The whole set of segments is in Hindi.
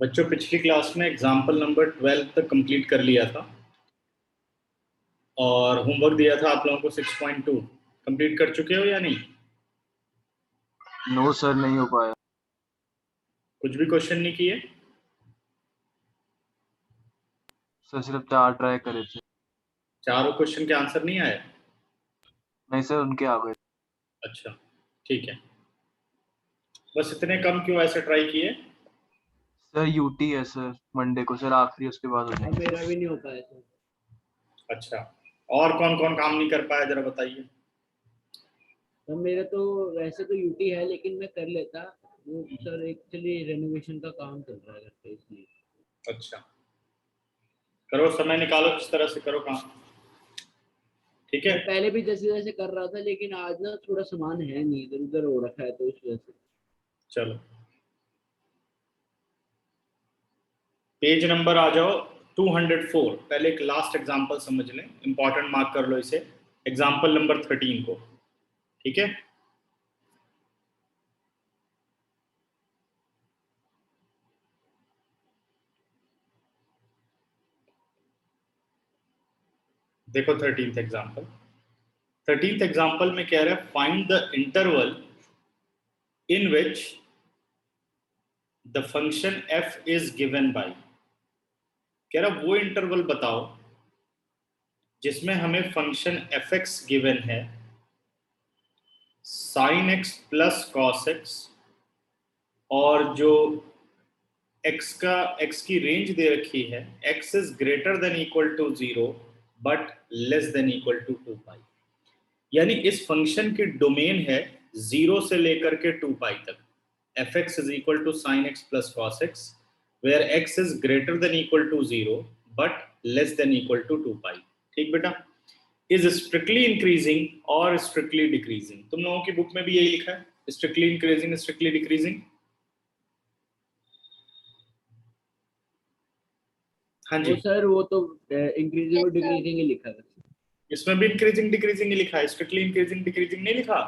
बच्चों पिछली क्लास में एग्जाम्पल नंबर 12 तक कंप्लीट कर लिया था और होमवर्क दिया था आप लोगों को 6.2 कंप्लीट कर चुके हो या नहीं? नो सर, नहीं हो पाया। कुछ भी क्वेश्चन नहीं किए? सर सिर्फ 4 ट्राई करे थे। चारों क्वेश्चन के आंसर नहीं आए? नहीं सर, उनके आ गए। अच्छा, ठीक है। बस इतने कम क्यों ऐसे ट्राई किए? सर यूटी है सर, मंडे को सर आखिरी, उसके बाद हो अब जाएंगे। मेरा भी नहीं हो पाया सर। अच्छा, और कौन कौन काम नहीं कर पाया जरा बताइए। अब मेरा तो वैसे तो यूटी है लेकिन मैं कर लेता वो सर, एक्चुअली रेनोवेशन का काम चल रहा है घर पे इसलिए। अच्छा, करो, समय निकालो, किस तरह से करो काम, ठीक है? मैं पहले भी जैसे जैसे कर रहा था लेकिन आज ना थोड़ा सामान है नहीं, इधर उधर हो रखा है तो इस वजह से। चलो पेज नंबर आ जाओ 204। पहले एक लास्ट एग्जांपल समझ लें, इंपॉर्टेंट मार्क कर लो इसे, एग्जांपल नंबर 13 को, ठीक है? देखो 13th एग्जांपल। 13th एग्जांपल में कह रहा है find the interval in which the function f is given by. कह रहा वो इंटरवल बताओ जिसमें हमें फंक्शन fx गिवन है sin x plus cos x, और जो x की रेंज दे रखी है x is greater than equal to 0 but less than equal to 2 pi. यानी इस फंक्शन की डोमेन है 0 से लेकर के 2 पाई तक। fx is equal to sin x plus cos x where x is greater than equal to 0 but less than equal to 2 pi। ठीक बेटा? is strictly increasing or strictly decreasing। तुम लोगों की बुक में भी यही लिखा है, strictly increasing strictly decreasing। हाँ जी, वो सर वो तो इंक्रीजिंग और डिक्रीजिंग ही लिखा है। इसमें भी इंक्रीजिंग डिक्रीजिंग ही लिखा है, स्ट्रिक्टली इंक्रीजिंग डिक्रीजिंग नहीं लिखा।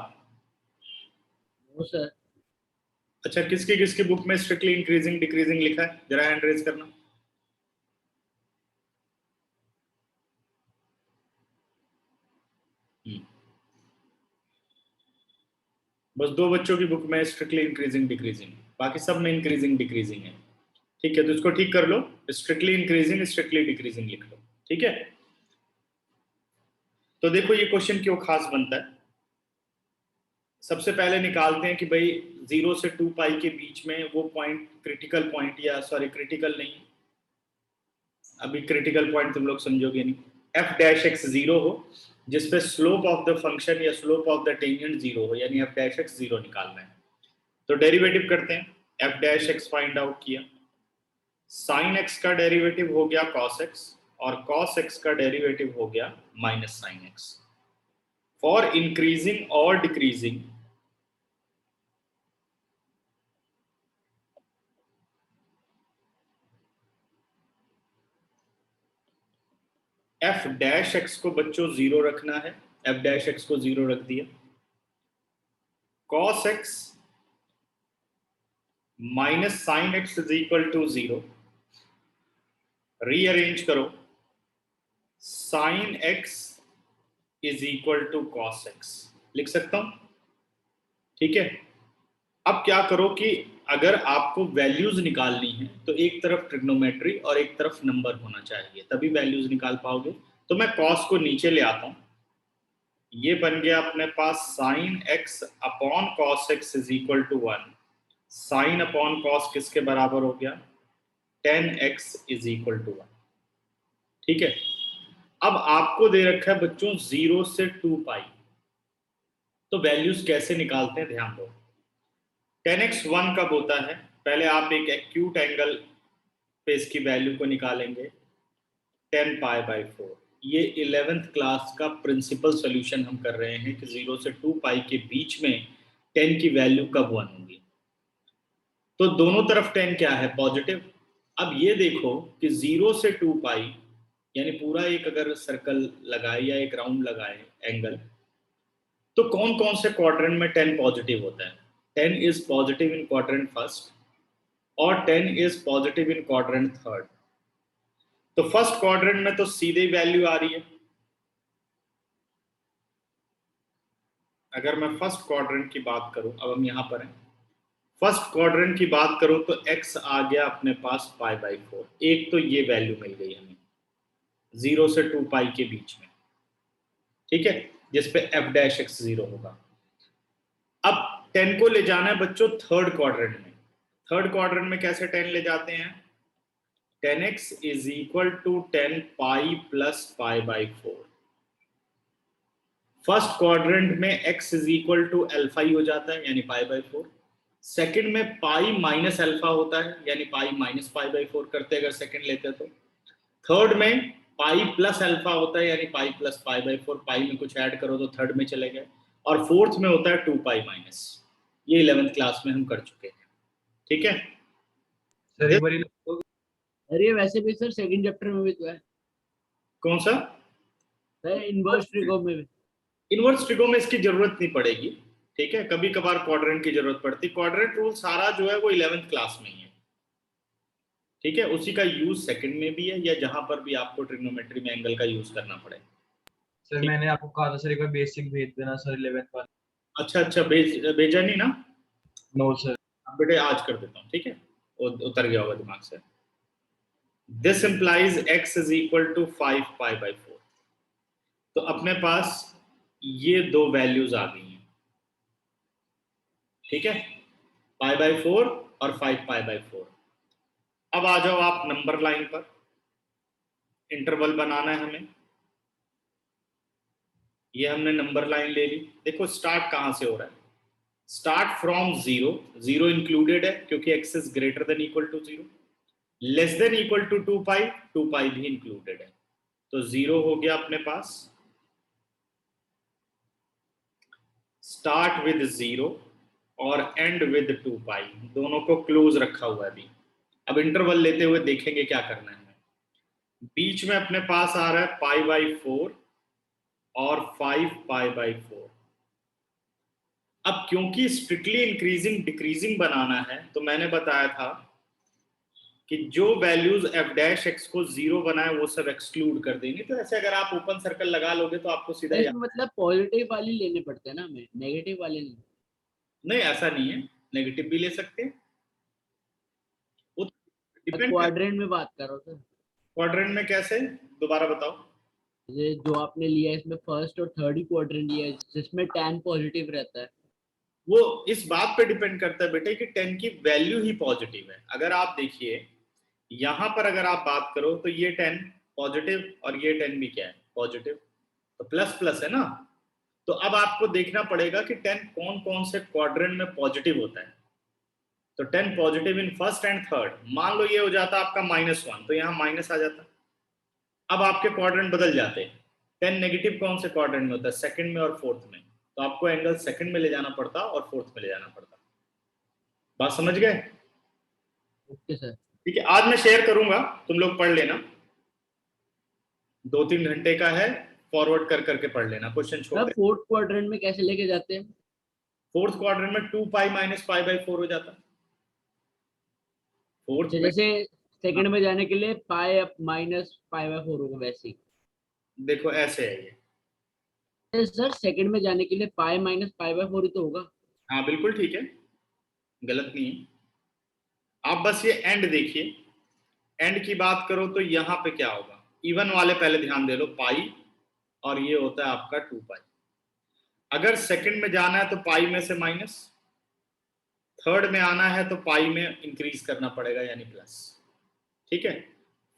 वो सर अच्छा, किसकी किसकी बुक में स्ट्रिक्टली इंक्रीजिंग डिक्रीजिंग लिखा है? जरा हैंड रेज करना। बस 2 बच्चों की बुक में स्ट्रिक्टली इंक्रीजिंग डिक्रीजिंग, बाकी सब में इंक्रीजिंग डिक्रीजिंग है। ठीक है, तो इसको ठीक कर लो, स्ट्रिक्टली इंक्रीजिंग स्ट्रिक्टली डिक्रीजिंग लिख लो, ठीक है? तो देखो ये क्वेश्चन क्यों खास बनता है। सबसे पहले निकालते हैं कि भाई 0 से 2 पाई के बीच में वो पॉइंट क्रिटिकल पॉइंट, या सॉरी क्रिटिकल नहीं, अभी क्रिटिकल पॉइंट तुम लोग समझोगे नहीं। एफ डैश एक्स 0 हो जिसपे स्लोप ऑफ द फंक्शन या स्लोप ऑफ द टेंजेंट 0 हो, यानी एफ डैश एक्स 0 निकालना है। तो डेरिवेटिव करते हैं। F dash x find out किया, साइन एक्स का डेरिवेटिव हो गया कॉस एक्स, और कॉस एक्स का डेरिवेटिव हो गया minus sine x. For increasing और डिक्रीजिंग एफ डैश एक्स को बच्चों 0 रखना है, एफ डैश एक्स को 0 रख दिया। Cos x minus sine x is equal to 0, rearrange करो, sine x is equal to cos x लिख सकता हूं, ठीक है? अब क्या करो कि अगर आपको वैल्यूज निकालनी है तो एक तरफ ट्रिग्नोमेट्री और एक तरफ नंबर होना चाहिए, तभी वैल्यूज निकाल पाओगे। तो मैं कॉस को नीचे ले आता हूं, ये बन गया अपने पास sine x upon cos x is equal to 1। Sine upon cos किसके बराबर हो गया? Tan x is equal to 1, ठीक है? अब आपको दे रखा है बच्चों 0 से 2 पाई, तो वैल्यूज कैसे निकालते हैं ध्यान दो। 10x 1 कब होता है? पहले आप एक एक्यूट एंगल पे इसकी वैल्यू को निकालेंगे, 10 पाई बाई 4। ये 11th क्लास का प्रिंसिपल सॉल्यूशन हम कर रहे हैं कि 0 से 2 पाई के बीच में 10 की वैल्यू कब 1 होगी। तो दोनों तरफ 10 क्या है? पॉजिटिव। अब ये देखो कि 0 से 2 पाई यानी पूरा एक अगर सर्कल लगाए या एक राउंड लगाए एंगल, तो कौन कौन से क्वाड्रेंट में 10 पॉजिटिव होता है? 10 is positive in quadrant first, और 10 is positive in quadrant third. तो फर्स्ट क्वाड्रेंट में तो सीधे वैल्यू आ रही है। अगर मैं फर्स्ट क्वाड्रेंट की बात करूं, अब हम यहां पर हैं, फर्स्ट क्वाड्रेंट की बात करूं तो x आ गया अपने पास π/4। एक तो ये वैल्यू मिल गई हमें 0 से 2 पाई के बीच में, ठीक है, जिसपे f'(x) 0 होगा। अब 10 को ले जाना है बच्चों थर्ड क्वाड्रेंट में। थर्ड क्वाड्रेंट में कैसे 10 ले जाते हैं? 10x is equal to 10 pi plus π/4। First quadrant में x is equal to alpha ही हो जाता है, यानी π/4। सेकंड में पाई माइनस अल्फा होता है, यानी पाई माइनस π/4 करते अगर सेकंड लेते तो। थर्ड में पाई प्लस अल्फा होता है, यानी पाई प्लस π/4। पाई में कुछ ऐड करो तो थर्ड में चले गए। और फोर्थ में होता है 2 पाई माइनस। ये 11th क्लास में हम कर चुके हैं, ठीक है। सर एक बार अरे वैसे भी सर सेकंड चैप्टर में भी तो है कौन सा? सर, इनवर्स ट्रिगो में भी। इनवर्स ट्रिगो में इसकी जरूरत नहीं पड़ेगी, ठीक है, कभी कभार क्वाड्रेंट की जरूरत पड़ती। क्वाड्रेंट रूल सारा जो है वो 11th क्लास में ही है, ठीक है। उसी का यूज सेकंड में भी है, या जहां पर भी आपको ट्रिग्नोमेट्री में एंगल का यूज करना पड़े। सर मैंने आपको कहा था सर एक बार बेसिक भेज देना सर 11th वाला। अच्छा, भेजा नहीं ना? No sir. बेटे आज कर देता हूँ, ठीक है, उतर गया होगा दिमाग से। This implies x is equal to 5 π/4। तो अपने पास ये दो वैल्यूज आ गई हैं, ठीक है, π/4 और 5 π/4। अब आ जाओ आप नंबर लाइन पर, इंटरवल बनाना है हमें। ये हमने नंबर लाइन ले ली। देखो स्टार्ट कहां से हो रहा है? स्टार्ट फ्रॉम 0, 0 इंक्लूडेड है क्योंकि x is greater than equal to 0। Less than equal to 2 pi, 2 pi भी इंक्लूडेड है। तो 0 हो गया अपने पास, स्टार्ट विद 0 और एंड विद 2 पाई, दोनों को क्लोज रखा हुआ है अभी। अब इंटरवल लेते हुए देखेंगे क्या करना है हमें। बीच में अपने पास आ रहा है π/4 और 5 π/4। अब क्योंकि स्ट्रिक्टली इंक्रीजिंग डिक्रीजिंग बनाना है, तो मैंने बताया था कि जो वैल्यूज f'(x) को 0 बनाए वो सब एक्सक्लूड कर देंगे। तो ऐसे अगर आप ओपन सर्कल लगा लोगे तो आपको सीधा इसमें मतलब पॉजिटिव वाली लेने पड़ते हैं ना हमें, नेगेटिव वाले नहीं। नहीं, ऐसा नहीं है, नेगेटिव भी ले सकते हैं, वो डिपेंड कर। क्वाड्रेंट में बात कर रहा हूँ सर। क्वाड्रेंट में कैसे, दोबारा बताओ। ये जो आपने लिया है इसमें फर्स्ट और थर्ड ही क्वाड्रेंट लिया है जिसमें tan पॉजिटिव रहता है। वो इस बात पे डिपेंड करता है बेटे कि 10 की वैल्यू ही पॉजिटिव है। अगर आप देखिए यहां पर अगर आप बात करो तो ये 10 पॉजिटिव और ये 10 भी क्या है, पॉजिटिव, तो प्लस प्लस है ना। तो अब आपको देखना पड़ेगा कि 10 कौन कौन से क्वाड्रेंट में पॉजिटिव होता है। तो 10 positive in first and third. मान लो ये हो जाता आपका -1, तो यहाँ माइनस आ जाता। अब आपके क्वाड्रेंट बदल जाते हैं। 10 नेगेटिव कौन से क्वाड्रेंट में होता है? सेकंड में और फोर्थ में। तो आपको एंगल सेकंड में ले जाना पड़ता और फोर्थ में ले जाना पड़ता। बात समझ गए? Okay sir. ठीक है, आज मैं शेयर करूंगा, तुम लोग पढ़ लेना, 2-3 घंटे का है, फॉरवर्ड कर करके पढ़ लेना, क्वेश्चन छोड़ दे। फोर्थ क्वाड्रेंट में कैसे लेके जाते हैं? फोर्थ क्वाड्रेंट में 2 पाई माइनस π/4 हो जाता। फोर्थ में जैसे सेकंड में जाने के लिए पाई माइनस π/4 होगा वैसे ही। देखो ऐसे है ये। सर सेकंड में जाने के लिए पाई माइनस π/4 ही तो होगा। हाँ बिल्कुल ठीक है, गलत नहीं है। आप बस ये एंड देखिए, एंड की बात करो तो यहाँ पे क्या होगा, इवन वाले पहले ध्यान दे लो, पाई और ये होता है आपका 2 पाई। अगर सेकंड में जाना है तो पाई में से माइनस, थर्ड में आना है तो पाई में इंक्रीज करना पड़ेगा यानी प्लस, ठीक है।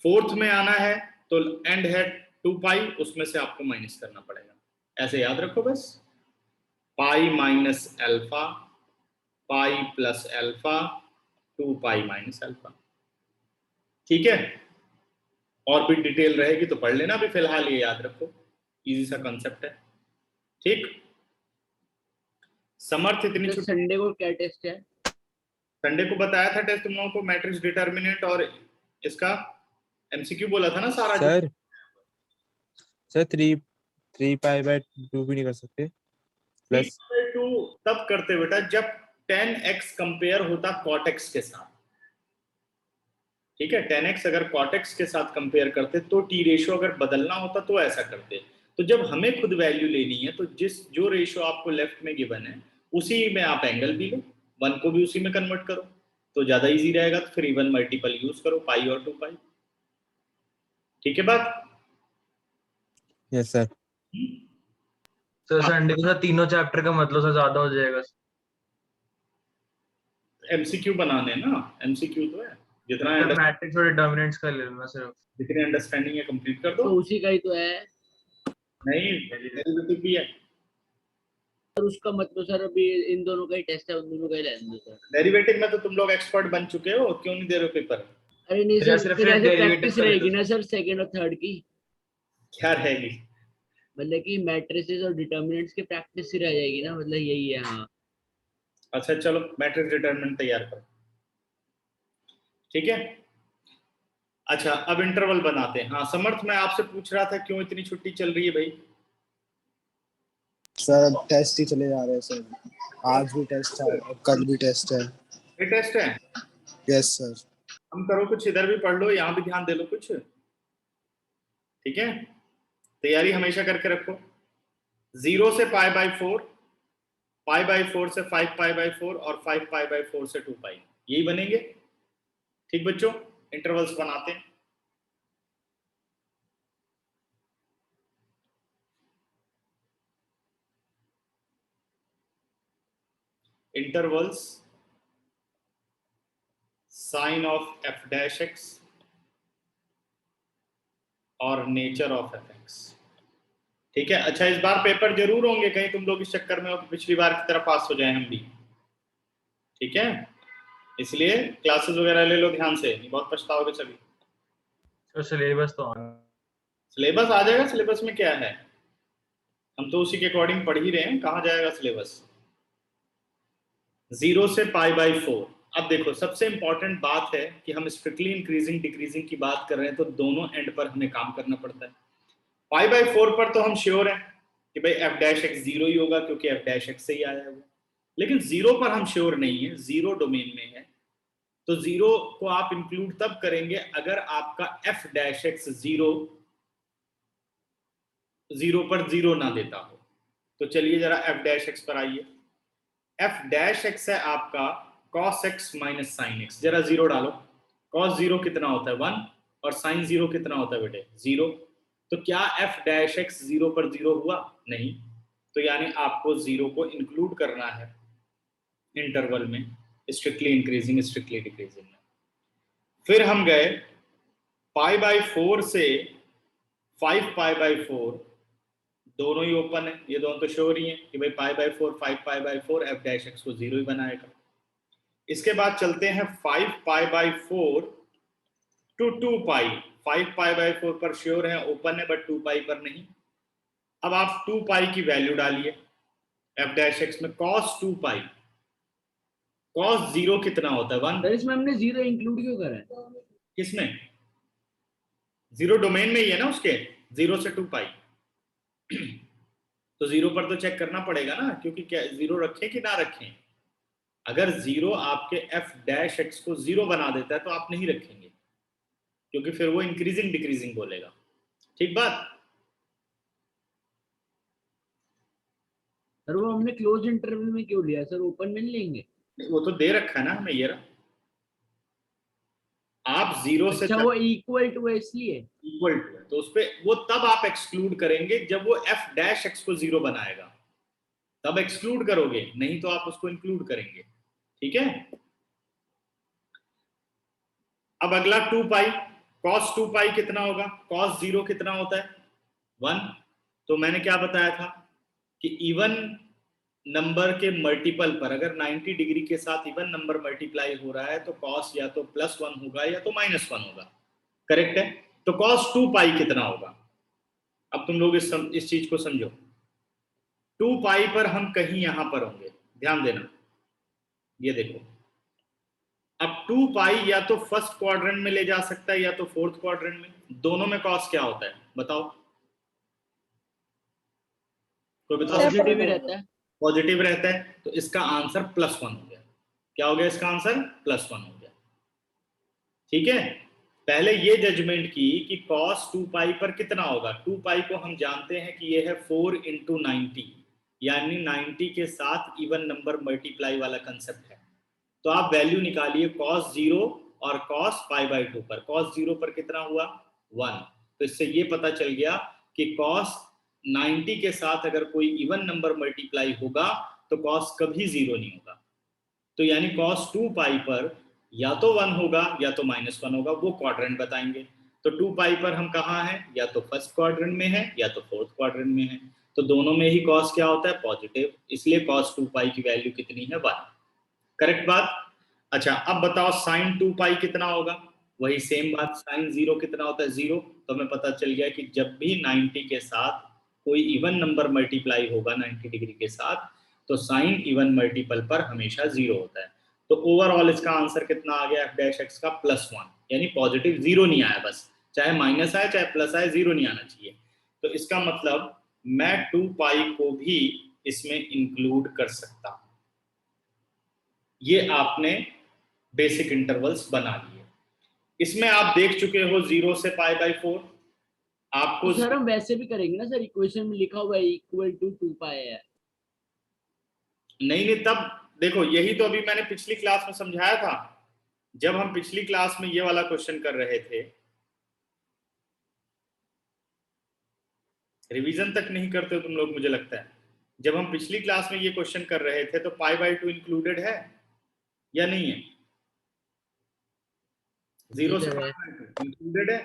फोर्थ में आना है तो एंड है 2 पाई, उसमें से आपको माइनस करना पड़ेगा। ऐसे याद रखो बस, pi minus alpha, pi plus alpha, 2 pi minus alpha, ठीक है। और भी डिटेल रहेगी तो पढ़ लेना, अभी फिलहाल ये याद रखो, इजी सा कंसेप्ट है, ठीक। समर्थ इतनी तो छुट्टी। संडे को क्या टेस्ट है? संडे को बताया था टेस्ट तुम लोगों को, मैट्रिक्स डिटर्मिनेंट और इसका एमसीक्यू बोला था ना सारा। सर 3 भी नहीं कर सकते प्लस 3/2 तब करते बेटा जब tan x कंपेयर होता cot x के साथ। ठीक है, 10x अगर cot-x के साथ कंपेयर करते तो टी रेशियो अगर बदलना होता तो ऐसा करते। तो जब हमें खुद वैल्यू लेनी है तो जो रेशियो आपको लेफ्ट में गिवन है उसी में आप एंगल भी लो, 1 को भी उसी में कन्वर्ट करो तो ज्यादा इजी रहेगा। तो फिर इवन मल्टीपल यूज करो, पाई और 2 पाई। ठीक है बात? Yes sir. सर संडे के साथ तीनों चैप्टर का मतलब से ज्यादा हो जाएगा। एमसीक्यू बनाने ना, एमसीक्यू तो है, जितना सर मैट्रिक्स और डिटरमिनेंट्स का ले लेना सिर्फ। जितनी अंडरस्टैंडिंग है कंप्लीट कर दो। तो उसी का ही तो है नहीं, डेरिवेटिव भी है। सर, उसका मतलब सर अभी इन दोनों का ही टेस्ट है, उन दोनों का ही लेने दो सर। डेरिवेटिव में तो तुम लोग एक्सपर्ट बन चुके हो, क्यों नहीं दे रहे हो पेपर? अरे नहीं फिर सर, सिर्फ फिर ऐसे derivative प्रैक्टिस का ले रहेगी लो। ना सर सेकंड और थर्ड की, क्या रहेगी? मतलब कि मैट्रिसेस और डिटर्मिनेंट्स की प्रैक्टिस ही रह जाएगी ना, मतलब यही है। हाँ अच्छा चलो मैट्रिक्स डिटरमिनेंट तैयार करो, ठीक है। अच्छा अब इंटरवल बनाते हैं। हाँ समर्थ, मैं आपसे पूछ रहा था क्यों इतनी छुट्टी चल रही है भाई? सर अब टेस्ट ही चले जा रहे हैं सर, आज भी टेस्ट है और कल भी टेस्ट है। ये टेस्ट है? Yes sir. हम करो कुछ, इधर भी पढ़ लो, यहाँ भी ध्यान दे लो कुछ, ठीक है। तैयारी हमेशा करके रखो। 0 से π/4, π/4 से 5π/4 और 5π/4 से 2π, यही बनेंगे। ठीक बच्चों, इंटरवल्स बनाते हैं। इंटरवल्स साइन ऑफ f'(x) और नेचर ऑफ f(x), ठीक है। अच्छा इस बार पेपर जरूर होंगे, कहीं तुम लोग इस चक्कर में हो कि पिछली बार की तरह पास हो जाए हम भी, ठीक है। इसलिए क्लासेस वगैरह ले लो ध्यान से, बहुत पछताओगे सभी। सर सिलेबस तो सिलेबस आ जाएगा, सिलेबस में क्या है, हम तो उसी के अकॉर्डिंग पढ़ ही रहे हैं, कहाँ जाएगा सिलेबस। 0 से π/4। अब देखो सबसे इंपॉर्टेंट बात है कि हम स्ट्रिक्टली इंक्रीजिंग डिक्रीजिंग की बात कर रहे हैं तो दोनों एंड पर हमें काम करना पड़ता है। π/4 पर तो हम श्योर हैं कि भाई f'(x) 0 ही होगा क्योंकि f'(x) से ही आया है वो, लेकिन 0 पर हम श्योर नहीं है, 0 डोमेन में है। तो 0 को आप इंक्लूड तब करेंगे अगर आपका f'(x) 0 पर 0 ना देता हो। तो चलिए जरा f'(x) पर आइए। f'(x) है आपका cos x minus sin x, जरा 0 डालो। cos 0 कितना होता है 1 और sin 0 कितना होता है बेटे 0। तो क्या f'(x) 0 पर 0 हुआ? नहीं। तो यानी आपको 0 को इंक्लूड करना है इंटरवल में, स्ट्रिक्टली इंक्रीजिंग स्ट्रिक्टली डिक्रीजिंग में। फिर हम गए π/4 से 5π/4, दोनों ही ओपन है, ये दोनों तो श्योर ही है कि भाई π/4 5π/4 f'(x) को 0 ही बनाएगा। इसके बाद चलते हैं 5π/4 टू 2π। 5π/4 पर श्योर है, ओपन है, बट 2π पर नहीं। अब आप 2π की वैल्यू डालिए f'(x) में। cos 2π, cos 0 कितना होता है 1। सर इसमें हमने 0 इंक्लूड क्यों करा है? किसमें? 0 डोमेन में ही है ना उसके, 0 से 2π। तो 0 पर तो चेक करना पड़ेगा ना, क्योंकि क्या 0 रखें कि ना रखें। अगर 0 आपके f'(x) को 0 बना देता है तो आप नहीं रखेंगे, क्योंकि फिर वो इंक्रीजिंग डिक्रीजिंग बोलेगा। ठीक बात? सर वो हमने क्लोज इंटरवल में क्यों लिया सर, ओपन में नहीं लेंगे? वो तो दे रखा है ना हमें, ये रहा। आप 0 से अच्छा वो इक्वल टू है इसलिए। इक्वल टू है, तो उस पे वो तब आप एक्सक्लूड करेंगे जब वो f'(x) को 0 बनाएगा, तब एक्सक्लूड करोगे, नहीं तो आप उसको इंक्लूड करेंगे। ठीक है। अब अगला 2π, cos 2π कितना होगा? cos 0 कितना होता है 1। तो मैंने क्या बताया था कि इवन नंबर के मल्टीपल पर अगर 90 डिग्री के साथ इवन नंबर मल्टीप्लाई हो रहा है तो cos या तो +1 होगा या तो -1 होगा। करेक्ट है। तो cos 2π कितना होगा? अब तुम लोग इस चीज को समझो। 2π पर हम कहीं यहां पर होंगे, ध्यान देना, ये देखो। अब 2π या तो फर्स्ट क्वाड्रेंट में ले जा सकता है या तो फोर्थ क्वाड्रेंट में। दोनों में cos क्या होता है बताओ, कोई बता सकता है? पॉजिटिव ही रहता है। पॉजिटिव रहता है, तो इसका आंसर +1 हो गया। क्या हो गया इसका आंसर? +1 हो गया। ठीक है। पहले ये जजमेंट की कि cos 2 पाई पर कितना होगा। 2 पाई को हम जानते हैं कि ये है 4 इंटू 90, यानी 90 के साथ इवन नंबर मल्टीप्लाई वाला कंसेप्ट है। तो आप वैल्यू निकालिए cos 0 और cos पाई बाई 2 पर। cos 0 पर कितना हुआ 1, तो इससे ये पता चल गया कि cos 90 के साथ अगर कोई इवन नंबर मल्टीप्लाई होगा तो cos कभी 0 नहीं होगा। तो यानी cos 2 पाई पर या तो 1 होगा या तो -1 होगा, वो क्वाड्रेंट बताएंगे। तो 2 पाई पर हम कहाँ हैं, या तो फर्स्ट क्वाड्रेंट में है या तो फोर्थ क्वाड्रेंट में है, तो दोनों में ही cos क्या होता है, पॉजिटिव, इसलिए cos 2 पाई की वैल्यू कितनी है 1। करेक्ट बात। अच्छा अब बताओ sin 2 पाई कितना होगा, वही सेम बात, sin 0 कितना होता है 0। तो हमें पता चल गया कि जब भी 90 के साथ कोई इवन नंबर मल्टीप्लाई होगा 90 डिग्री के साथ, तो साइन इवन मल्टीपल पर हमेशा 0 होता है। तो ओवरऑल इसका आंसर कितना आ गया f डैश x का +1, यानी पॉजिटिव 0 नहीं आया, बस चाहे माइनस आए चाहे प्लस आए 0 नहीं आना चाहिए। तो इसका मतलब मैं 2 पाई को भी इसमें इंक्लूड कर सकता हूं। ये आपने बेसिक इंटरवल्स बना लिए। इसमें आप देख चुके हो 0 से π/4 आपको। तो सर हम वैसे भी करेंगे ना सर, इक्वेशन में लिखा हुआ है इक्वल टू 2 पाई है। नहीं, तब देखो यही तो अभी मैंने पिछली क्लास में समझाया था, जब हम पिछली क्लास में ये वाला क्वेश्चन कर रहे थे। रिवीजन तक नहीं करते हो तुम लोग, मुझे लगता है। जब हम पिछली क्लास में ये क्वेश्चन कर रहे थे तो π/2 इंक्लूडेड है या नहीं है, 0 से इंक्लूडेड है,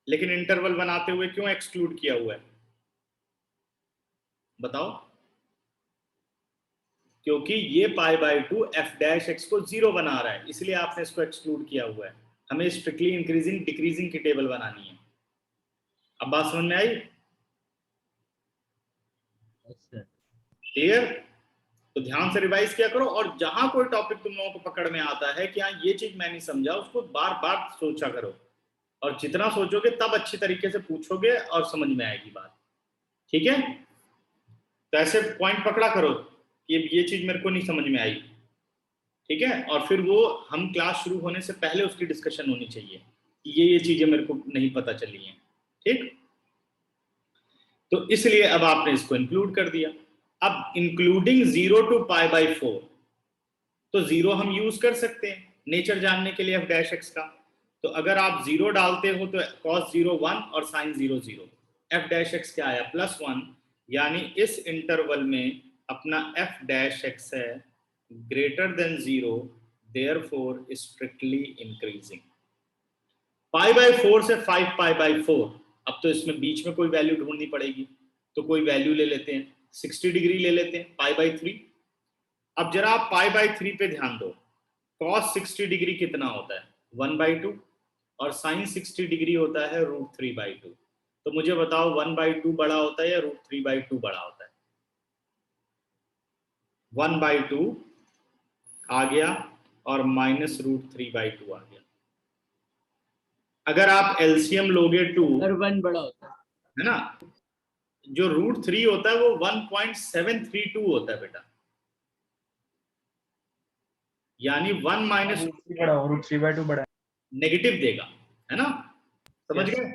लेकिन इंटरवल बनाते हुए क्यों एक्सक्लूड किया हुआ है बताओ। क्योंकि ये π/2 f डैश x को 0 बना रहा है, इसलिए आपने इसको एक्सक्लूड किया हुआ है। हमें स्ट्रिक्टली इंक्रीजिंग डिक्रीजिंग की टेबल बनानी है। अब बात समझ में आई, क्लियर। तो ध्यान से रिवाइज किया करो, और जहां कोई टॉपिक तुम लोगों को पकड़ में आता है कि हाँ ये चीज मैं नहीं समझा, उसको बार बार सोचा करो, और जितना सोचोगे तब अच्छी तरीके से पूछोगे और समझ में आएगी बात, ठीक है। तो ऐसे पॉइंट पकड़ा करो कि ये चीज मेरे को नहीं समझ में आई, ठीक है, और फिर वो हम क्लास शुरू होने से पहले उसकी डिस्कशन होनी चाहिए कि ये चीजें मेरे को नहीं पता चली हैं, ठीक। तो इसलिए अब आपने इसको इंक्लूड कर दिया। अब इंक्लूडिंग 0 to π/4, तो 0 हम यूज कर सकते हैं नेचर जानने के लिए f डैश x का। तो अगर आप 0 डालते हो तो cos 0 1 और sin 0 0, f डैश x क्या आया +1, यानी इस इंटरवल में अपना f डैश x है greater than 0, therefore strictly increasing. π/4 से 5 π/4, अब तो इसमें बीच में कोई वैल्यू ढूंढनी पड़ेगी, तो कोई वैल्यू ले लेते हैं, 60 डिग्री ले लेते हैं π/3। अब जरा आप π/3 पे ध्यान दो, cos 60 डिग्री कितना होता है 1/2, और sin 60 डिग्री होता है √3/2। तो मुझे बताओ 1/2 बड़ा होता है या √3/2 बड़ा होता है। 1/2 आ गया और -√3/2 आ गया। अगर आप एलसीएम लोगे 2, और 1 बड़ा होता है ना, जो √3 होता है वो 1.732 होता है बेटा, यानी 1 माइनस √3/2 बड़ा है। नेगेटिव देगा, है ना, समझ Yes. गए।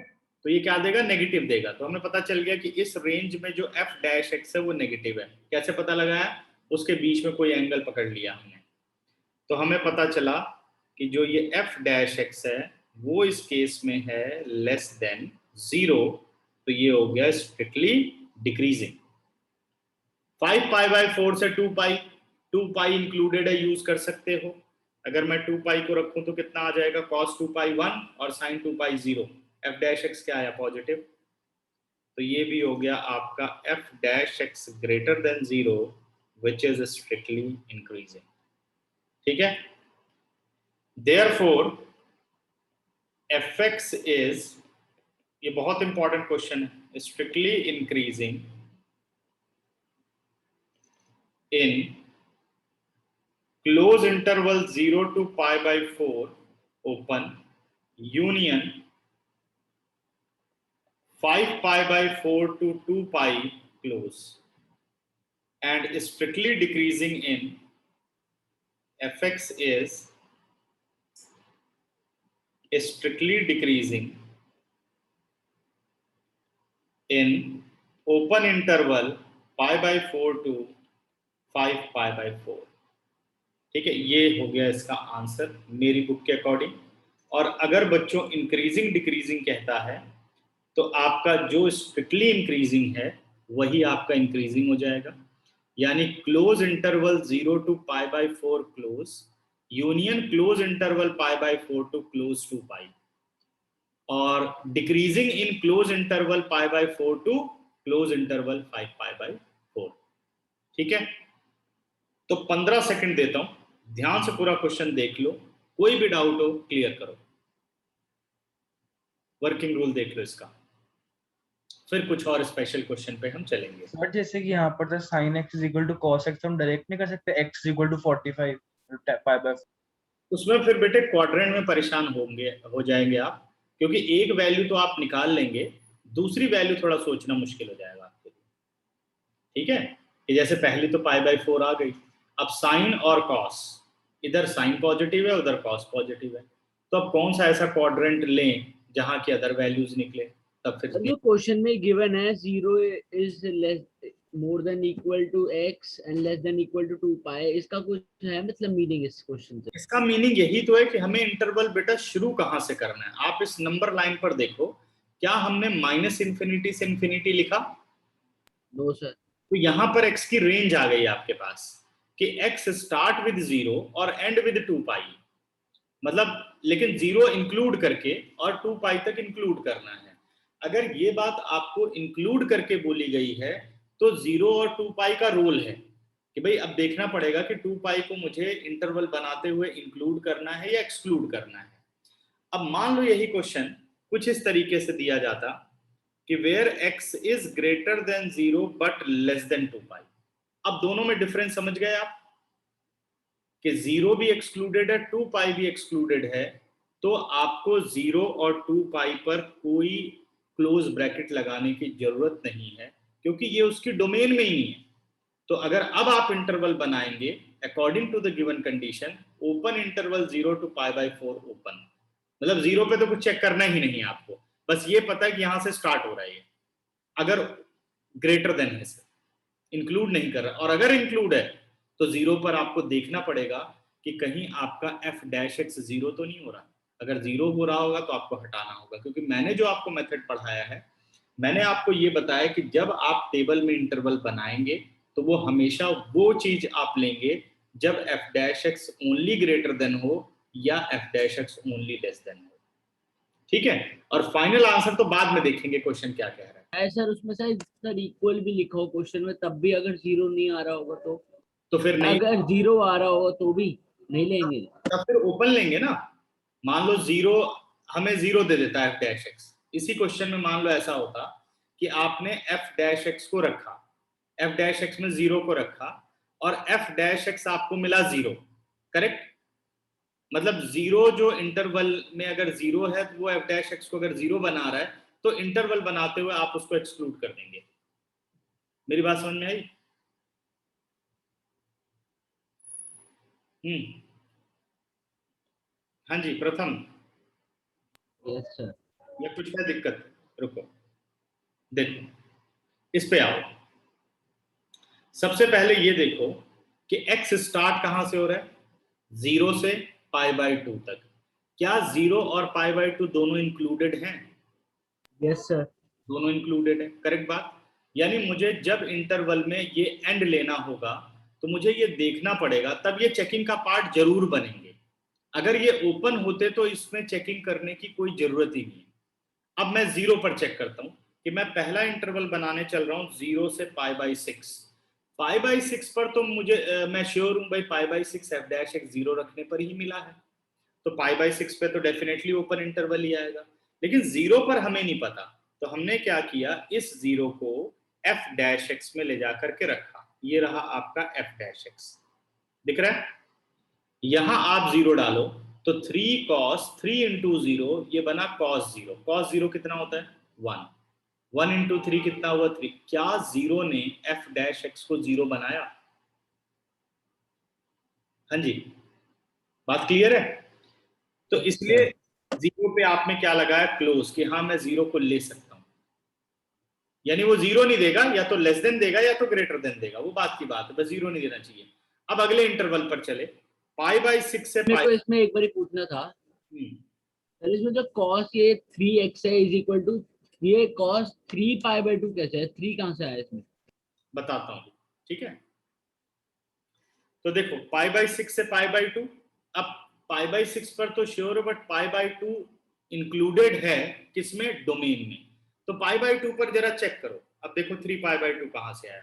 तो ये क्या देगा, नेगेटिव देगा। तो हमें पता चल गया कि इस रेंज में जो f डैश x है वो नेगेटिव है। कैसे पता लगाया, उसके बीच में कोई एंगल पकड़ लिया हमने, तो हमें पता चला कि जो ये f डैश x है वो इस केस में है लेस देन 0, तो ये हो गया स्ट्रिक्टली डिक्रीजिंग। 5 π/4 से 2 पाई, 2 पाई इंक्लूडेड है, यूज कर सकते हो। अगर मैं 2 पाई को रखूं तो कितना आ जाएगा, cos 2 पाई 1 और sin 2 पाई 0, f डैश x क्या आया पॉजिटिव, तो ये भी हो गया आपका f dash x greater than 0 which is strictly increasing, ठीक है। देयरफॉर fx इज, ये बहुत इंपॉर्टेंट क्वेश्चन है, strictly increasing in close interval 0 to π/4 open union 5 π/4 to 2 pi close and strictly decreasing in fx is strictly decreasing in open interval pi by 4 to 5 pi by 4। ठीक है, ये हो गया इसका आंसर मेरी बुक के अकॉर्डिंग। और अगर बच्चों इंक्रीजिंग डिक्रीजिंग कहता है तो आपका जो स्ट्रिक्टली इंक्रीजिंग है वही आपका इंक्रीजिंग हो जाएगा, यानी close interval 0 to pi by 4 close union close interval pi by 4 to close to pi, और decreasing in close interval pi by 4 to close interval 5 pi by 4। ठीक है, तो 15 सेकंड देता हूं, ध्यान से पूरा क्वेश्चन देख लो, कोई भी डाउट हो क्लियर करो, वर्किंग रूल देख लो इसका, फिर कुछ और स्पेशल क्वेश्चन पे हम चलेंगे। सर जैसे कि यहाँ पर sin x is equal to cos x, हम डायरेक्ट नहीं कर सकते x is equal to 45 pi by 4। उसमें फिर बेटे क्वाड्रेंट में परेशान हो जाएंगे आप, क्योंकि एक वैल्यू तो आप निकाल लेंगे, दूसरी वैल्यू थोड़ा सोचना मुश्किल हो जाएगा आपके लिए। ठीक है, कि जैसे पहली तो पाई बाय 4 आ गई, अब साइन और कॉस, इधर साइन पॉजिटिव है उधर कॉस पॉजिटिव है, तो अब कौन सा ऐसा क्वाड्रेंट लें जहां की अदर वैल्यूज निकले, तब फिर जो क्वेश्चन में गिवन है 0 is less more than equal to x and less than equal to 2 pi, इसका कुछ है मतलब मीनिंग इस क्वेश्चन से? इसका मीनिंग यही तो है कि हमें इंटरवल बेटा शुरू कहां से करना है। आप इस नंबर लाइन पर देखो, क्या हमने माइनस इन्फिनिटी से इन्फिनिटी लिखा? No sir. तो यहां पर x की रेंज आ गई आपके पास कि x स्टार्ट विद 0 और एंड विद 2 पाई, मतलब लेकिन 0 इंक्लूड करके और 2 पाई तक इंक्लूड करना है। अगर ये बात आपको इंक्लूड करके बोली गई है तो 0 और 2 पाई का रोल है कि भाई अब देखना पड़ेगा कि 2 पाई को मुझे इंटरवल बनाते हुए इंक्लूड करना है या एक्सक्लूड करना है। अब मान लो यही क्वेश्चन कुछ इस तरीके से दिया जाता कि where x is greater than 0 but less than 2 pi. अब दोनों में डिफरेंस समझ गए आप कि 0 भी एक्सक्लूडेड है 2 पाई भी एक्सक्लूडेड है, तो आपको 0 और 2 पाई पर कोई क्लोज ब्रैकेट लगाने की जरूरत नहीं है, क्योंकि ये उसकी डोमेन में ही नहीं है। तो अगर अब आप इंटरवल बनाएंगे according to the given condition, open interval 0 to pi by 4 open, मतलब 0 पे तो कुछ चेक करना ही नहीं है आपको, बस ये पता है कि यहां से स्टार्ट हो रहा है, अगर ग्रेटर देन है सर, इंक्लूड नहीं कर रहा, और अगर इंक्लूड है तो 0 पर आपको देखना पड़ेगा कि कहीं आपका f डैश x 0 तो नहीं हो रहा। अगर 0 हो रहा होगा तो आपको हटाना होगा, क्योंकि मैंने जो आपको मेथड पढ़ाया है, मैंने आपको ये बताया कि जब आप टेबल में इंटरवल बनाएंगे तो वो हमेशा वो चीज आप लेंगे जब f dash x only greater than हो या f dash x only less than हो। ठीक है, और फाइनल आंसर तो बाद में देखेंगे क्वेश्चन क्या कह रहा है। सर उसमें सर इक्वल भी लिखा हो क्वेश्चन में, तब भी अगर 0 नहीं आ रहा होगा तो फिर नहीं, अगर 0 आ रहा होगा तो भी नहीं लेंगे, तब फिर ओपन लेंगे ना। मान लो 0 हमें 0 दे देता है f डैश x, इसी क्वेश्चन में मान लो ऐसा होता कि आपने f डैश x को रखा, f डैश x में 0 को रखा और f डैश x आपको मिला 0, करेक्ट? मतलब 0 जो इंटरवल में अगर 0 है तो वो f डैश x को अगर 0 बना रहा है तो इंटरवल बनाते हुए आप उसको एक्सक्लूड कर देंगे। मेरी बात समझ में आई? हाँ जी प्रथम। Yes sir. या कुछ है दिक्कत? रुको, देखो इस पे आओ। सबसे पहले ये देखो कि x स्टार्ट कहां से हो रहा है? 0 से पाई बाय 2 तक। क्या 0 और पाई बाय 2 दोनों इंक्लूडेड हैं? Yes sir. दोनों इंक्लूडेड है, करेक्ट बात। यानी मुझे जब इंटरवल में ये एंड लेना होगा तो मुझे ये देखना पड़ेगा, तब ये चेकिंग का पार्ट जरूर बनेंगे। अगर ये ओपन होते तो इसमें चेकिंग करने की कोई जरूरत ही नहीं। अब मैं 0 पर चेक करता हूं कि मैं पहला इंटरवल बनाने चल रहा हूं 0 से पाई बाय 6। पाई बाय 6 पर तो मुझे मैं श्योर हूं भाई pi by 6 f dash x 0 रखने पर ही मिला है, तो पाई बाय 6 पे तो डेफिनेटली ओपन इंटरवल ही आएगा। लेकिन 0 पर हमें नहीं पता, तो हमने क्या किया, इस 0 को f डैश x में ले जाकर के रखा। ये रहा आपका f डैश x, दिख रहा है? यहां आप 0 डालो तो 3 cos 3 इंटू 0 ये बना cos 0। cos 0 कितना होता है? 1। 1 इंटू 3 कितना हुआ? 3। क्या 0 ने f डैश x को 0 बनाया? हाँ जी, बात क्लियर है? तो इसलिए जीरो पे आपने क्या लगाया, क्लोज, कि हाँ मैं जीरो को ले सकता हूं, यानी वो जीरो नहीं देगा, या तो लेस देन देगा या तो ग्रेटर देन देगा, वो बात की बात है, बस जीरो नहीं देना चाहिए। अब अगले इंटरवल पर चले, पाई बाई 6 से मेरे पाई। को इसमें एक बार पूछना था, पहले इसमें जो cos ये 3x है इज इक्वल टू ये cos 3 पाई बाई 2 कैसे है, 3 कहाँ से आया इसमें? बताता हूं, ठीक है। तो देखो पाई बाई 6 से पाई बाई 2, अब पाई बाई 6 पर तो श्योर है, बट पाई बाई 2 इंक्लूडेड है किसमें, डोमेन में। तो पाई बाई 2 पर जरा चेक करो, अब देखो 3 पाई बाई 2 कहां से आया,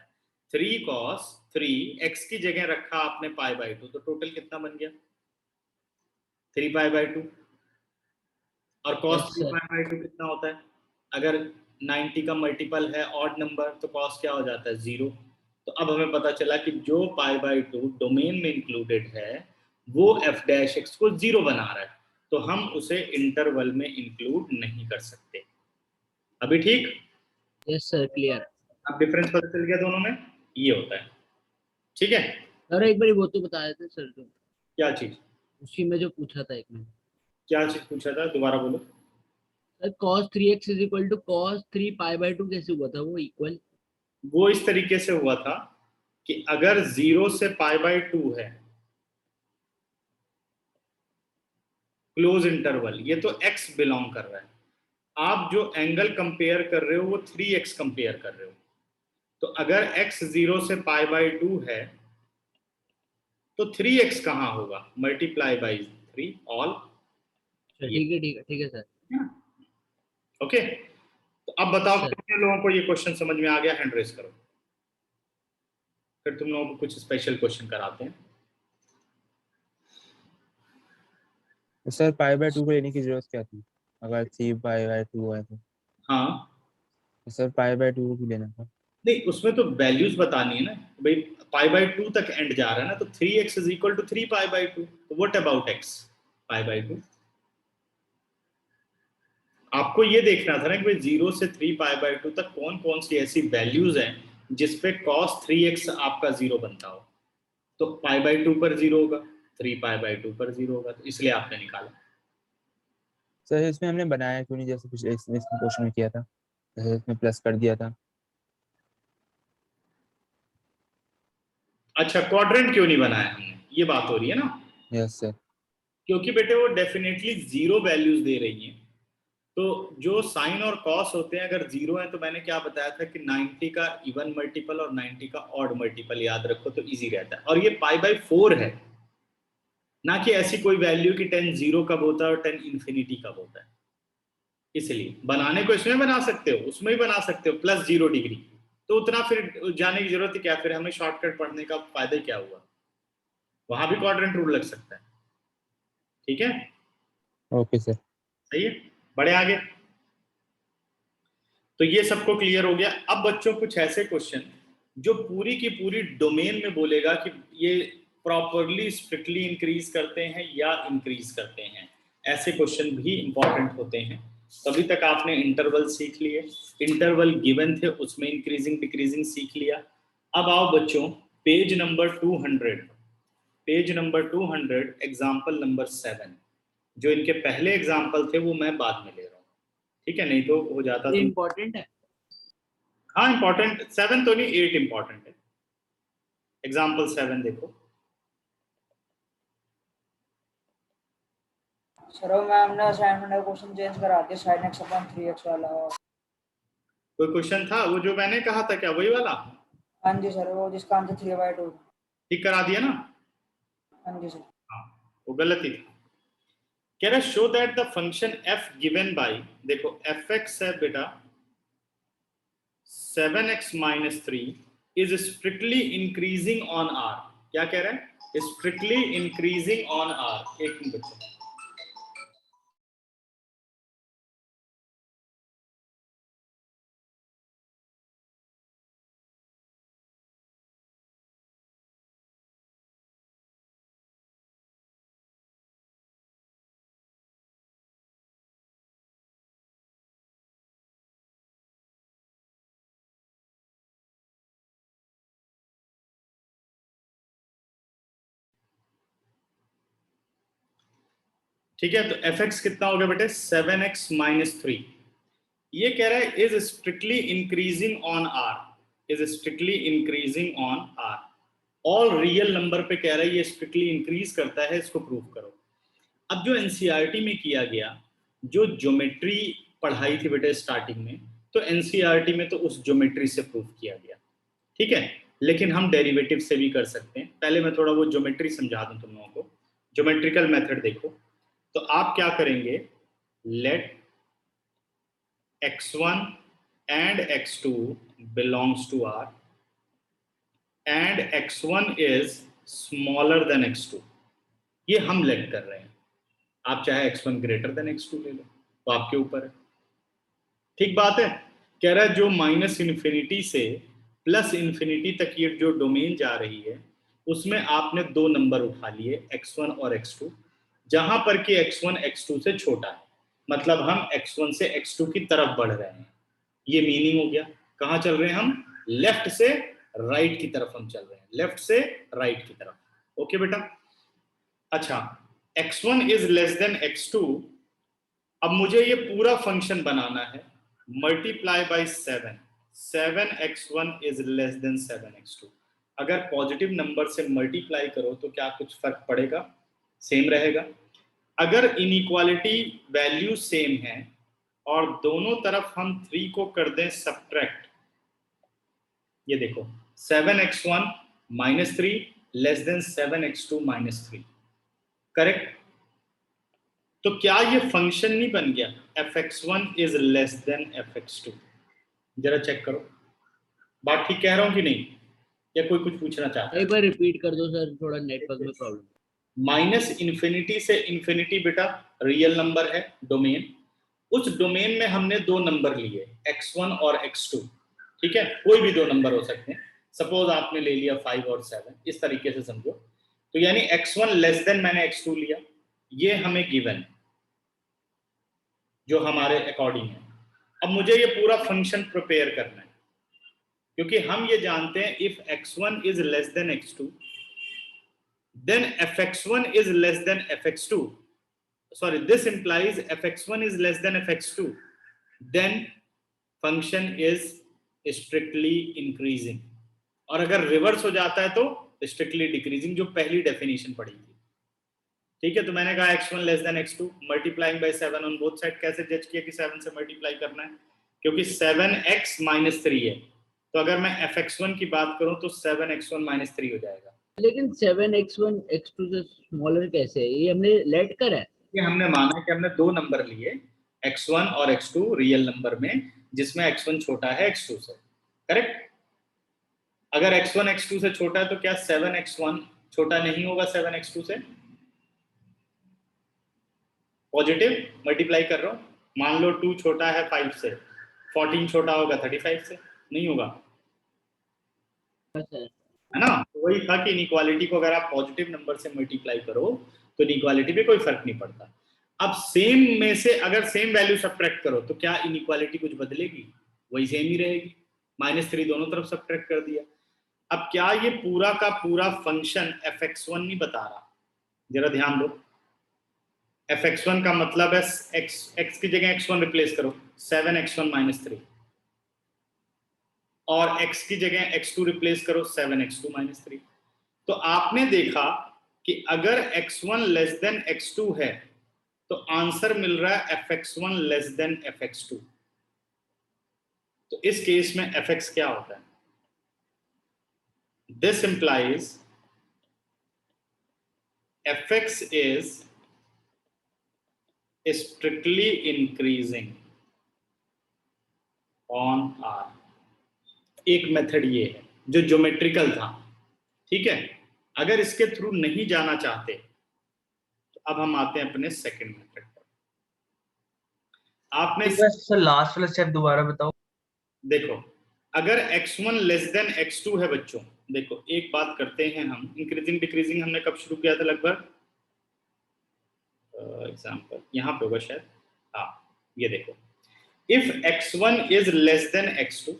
3 cos 3 x की जगह रखा आपने पाई बाई 2, तो टोटल कितना बन गया, 3 पाई बाई 2। और cos yes 3 sir. Pi by 2 कितना होता है, अगर 90 का मल्टीपल है ऑड नंबर, तो cos क्या हो जाता है, 0। तो अब हमें पता चला कि जो पाई बाई 2 डोमेन में इंक्लूडेड है वो f डैश x को 0 बना रहा है, तो हम उसे इंटरवल में इंक्लूड नहीं कर सकते। अभी ठीक, यस सर, क्लियर। अब डिफरेंस पता चल गया दोनों में, ये होता है, ठीक है। और एक बार वो तो बता देते सर, तो क्या चीज, उसी में जो पूछा था एक में, क्या चीज पूछा था, दोबारा बोलो। Sir cos 3x is equal to cos 3 pi by 2 कैसे हुआ था वो इक्वल? वो इस तरीके से हुआ था कि अगर 0 से पाई बाई 2 है क्लोज इंटरवल, ये तो x बिलोंग कर रहा है, आप जो एंगल कंपेयर कर रहे हो वो 3x कंपेयर कर रहे हो, तो अगर x 0 से पाई बाई 2 है तो 3x कहाँ होगा, मल्टीप्लाई बाई 3 ऑल, अच्छा ये, ठीक है, ठीक है, ठीक है सर। ओके। तो अब बताओ सर कितने लोगों को ये क्वेश्चन समझ में आ गया, हैंड रेस करो, फिर तुम लोगों को कुछ स्पेशल क्वेश्चन कराते हैं। तो सर पाई बाय 2 को लेने की जरूरत क्या थी, अगर 3 पाई बाय 2 है हाँ, तो सर पाई बाय 2 को भी लेना था। नहीं उसमें तो वैल्यूज बतानी है ना भाई, पाई बाई 2 तक एंड जा रहा है ना, तो 3x is equal to 3 pi by 2, तो what about x, pi by 2। आपको ये देखना था ना कि भाई 0 से 3 पाई बाई 2 तक कौन कौन सी ऐसी वैल्यूज हैं जिसपे cos 3x आपका 0 बनता हो, तो पाई बाई 2 पर 0 होगा, 3 पाई बाई 2 पर 0 होगा, तो इसलिए आपने निकाला। सर इसमें हमने बनाया क्यों नहीं, जैसे कुछ इसमें क्वेश्चन में किया था, जैसे इसमें प्लस कर दिया था। अच्छा, क्वाड्रेंट क्यों नहीं बनाया हमने, ये बात हो रही है ना, यस सर। क्योंकि बेटे वो डेफिनेटली 0 वैल्यूज दे रही हैं, तो जो साइन और कॉस होते हैं अगर 0 है, तो मैंने क्या बताया था कि 90 का इवन मल्टीपल और 90 का ऑड मल्टीपल याद रखो तो इजी रहता है, और ये पाई बाई 4 है, ना कि ऐसी कोई वैल्यू की 10 0 कब होता है और 10 इंफिनिटी कब होता है। इसलिए बनाने को इसमें बना सकते हो, उसमें भी बना सकते हो +0 डिग्री, तो उतना फिर जाने की जरूरत ही क्या, फिर हमें शॉर्टकट पढ़ने का फायदा ही क्या हुआ, वहां भी क्वाड्रेंट रूल लग सकता है, ठीक है। Okay sir. सही है, बड़े आगे। तो ये सबको क्लियर हो गया। अब बच्चों कुछ ऐसे क्वेश्चन जो पूरी की पूरी डोमेन में बोलेगा कि ये प्रॉपरली स्ट्रिक्टली इंक्रीज करते हैं या इंक्रीज करते हैं, ऐसे क्वेश्चन भी इंपॉर्टेंट होते हैं। तभी तक आपने इंटरवल सीख लिए, इंटरवल गिवन थे उसमें इंक्रीजिंग डिक्रीजिंग सीख लिया। अब आओ बच्चों page number 200, page number 200 example number 7, जो इनके पहले एग्जाम्पल थे वो मैं बाद में ले रहा हूँ, ठीक है, नहीं तो हो जाता ये तुम। इम्पोर्टेंट है। हाँ इंपॉर्टेंट, 7 तो नहीं 8 इंपॉर्टेंट है। एग्जाम्पल 7 देखो, सर वो मैम ने असाइनमेंट का क्वेश्चन चेंज करा दिया, साइन एक्स अपॉन 3x वाला। कोई क्वेश्चन था वो जो मैंने कहा था क्या, वही वाला हाँ जी सर, वो जिसका आंसर 3/2। ठीक करा दिया ना। हाँ जी सर। हाँ, वो गलत ही था। कह रहा show that the function f given by, देखो fx है बेटा 7x-3 is strictly increasing on r, क्या कह रहा है, स्ट्रिक्टली इंक्रीजिंग ऑन r। एक मिनट बच्चों, ठीक है, तो fx कितना हो गया बेटे 7x माइनस 3। ये कह रहा है is strictly increasing on r, is strictly increasing on r। All real number पे कह रहा है ये स्ट्रिक्टली इंक्रीज करता है, इसको प्रूव करो। अब जो एनसीईआरटी में किया गया, जो ज्योमेट्री पढ़ाई थी बेटे स्टार्टिंग में, तो एनसीईआरटी में तो उस ज्योमेट्री से प्रूव किया गया, ठीक है, लेकिन हम डेरिवेटिव से भी कर सकते हैं। पहले मैं थोड़ा वो ज्योमेट्री समझा दूं तुम लोगों को। ज्योमेट्रिकल मेथड देखो, तो आप क्या करेंगे, late x1 and x2 belongs to R and x1 is smaller than x2, ये हम लेट कर रहे हैं। आप चाहे x1 ग्रेटर देन x2 ले लो, तो आपके ऊपर है। ठीक बात है। कह रहा है जो माइनस इन्फिनिटी से प्लस इन्फिनिटी तक ये जो डोमेन जा रही है, उसमें आपने दो नंबर उठा लिए x1 और x2, जहां पर कि x1 x2 से छोटा है, मतलब हम x1 से x2 की तरफ बढ़ रहे हैं। ये मीनिंग हो गया। कहाँ चल रहे हैं हम, लेफ्ट से राइट की तरफ हम चल रहे हैं, लेफ्ट से राइट की तरफ। ओके बेटा। अच्छा, x1 is less than x2। अब मुझे ये पूरा फंक्शन बनाना है, multiply by 7, 7x1 is less than 7x2। अगर पॉजिटिव नंबर से मल्टीप्लाई करो तो क्या कुछ फर्क पड़ेगा, सेम रहेगा। अगर इनइक्वालिटी वैल्यू सेम है और दोनों तरफ हम 3 को कर दें सब्ट्रैक्ट, ये देखो 7x1 minus 3 less than 7x2 minus 3, correct. तो क्या ये फंक्शन नहीं बन गया, fx1 is less than fx2? जरा चेक करो, बात ठीक कह रहा हूं कि नहीं, या कोई कुछ पूछना चाहता है? एक बार रिपीट कर दो सर, थोड़ा नेटवर्क में प्रॉब्लम। माइनस इन्फिनिटी से इन्फिनिटी बेटा रियल नंबर है डोमेन, उस डोमेन में हमने दो नंबर लिए x1 और x2, ठीक है, कोई भी दो नंबर हो सकते हैं। सपोज आपने ले लिया 5 और 7, इस तरीके से समझो। तो यानी x1 लेस देन मैंने x2 लिया, ये हमें गिवन है जो हमारे अकॉर्डिंग है। अब मुझे ये पूरा फंक्शन प्रिपेयर करना है, क्योंकि हम ये जानते हैं if x1 is less than x2 then fx1 is less than fx2, sorry, this implies fx1 is less than fx2, then function is strictly increasing, और अगर रिवर्स हो जाता है तो strictly decreasing, जो पहली डेफिनेशन पढ़ी थी। ठीक है, तो मैंने कहा x1 less than x2, multiplying by 7 on both side. कैसे जज किया कि 7 से मल्टीप्लाई करना है, क्योंकि 7x माइनस 3 है, तो अगर मैं fx1 की बात करूं तो 7x1 माइनस 3 हो जाएगा। लेकिन 7x1 x2 से स्मॉलर कैसे है, ये हमने लेट करा है। ये हमने माना कि हमने दो नंबर लिए x1 और x2 रियल नंबर में, जिसमें x1 छोटा है x2 से, करेक्ट। अगर x1 x2 से छोटा है तो क्या 7x1 छोटा नहीं होगा 7x2 से? पॉजिटिव मल्टीप्लाई कर रहा हूं, मान लो 2 छोटा है 5 से, 14 छोटा होगा 35 से, नहीं होगा, है ना। तो वही था कि इनइक्वालिटी को अगर आप पॉजिटिव नंबर से मल्टीप्लाई करो तो इनइक्वालिटी पे कोई फर्क नहीं पड़ता। अब सेम में से अगर सेम वैल्यू सब्ट्रैक्ट करो तो क्या इनइक्वालिटी कुछ बदलेगी? वही सेम ही रहेगी। -3 दोनों तरफ सब्ट्रैक्ट कर दिया। अब क्या ये पूरा का पूरा फंक्शन fx1 नहीं बता रहा? जरा ध्यान दो, fx1 का मतलब है x की जगह x1 रिप्लेस करो, 7x1 माइनस 3, और x की जगह x2 रिप्लेस करो, 7x2 माइनस 3। तो आपने देखा कि अगर x1 लेस देन x2 है तो आंसर मिल रहा है fx1 लेस देन fx2। तो इस केस में fx क्या होता है? This implies fx is strictly increasing on r। एक मेथड ये है जो ज्योमेट्रिकल था, ठीक है। अगर इसके थ्रू नहीं जाना चाहते तो अब हम आते हैं अपने सेकंड मेथड पर। आपने सर लास्ट वाला स्टेप दोबारा बताओ। देखो, अगर x1 लेस देन x2 है बच्चों, देखो एक बात करते हैं हम, इंक्रीजिंग डिक्रीजिंग हमने कब शुरू किया था? लगभग एग्जांपल यहाँ पे होगा शायद, हाँ ये देखो, if x1 is less than x2,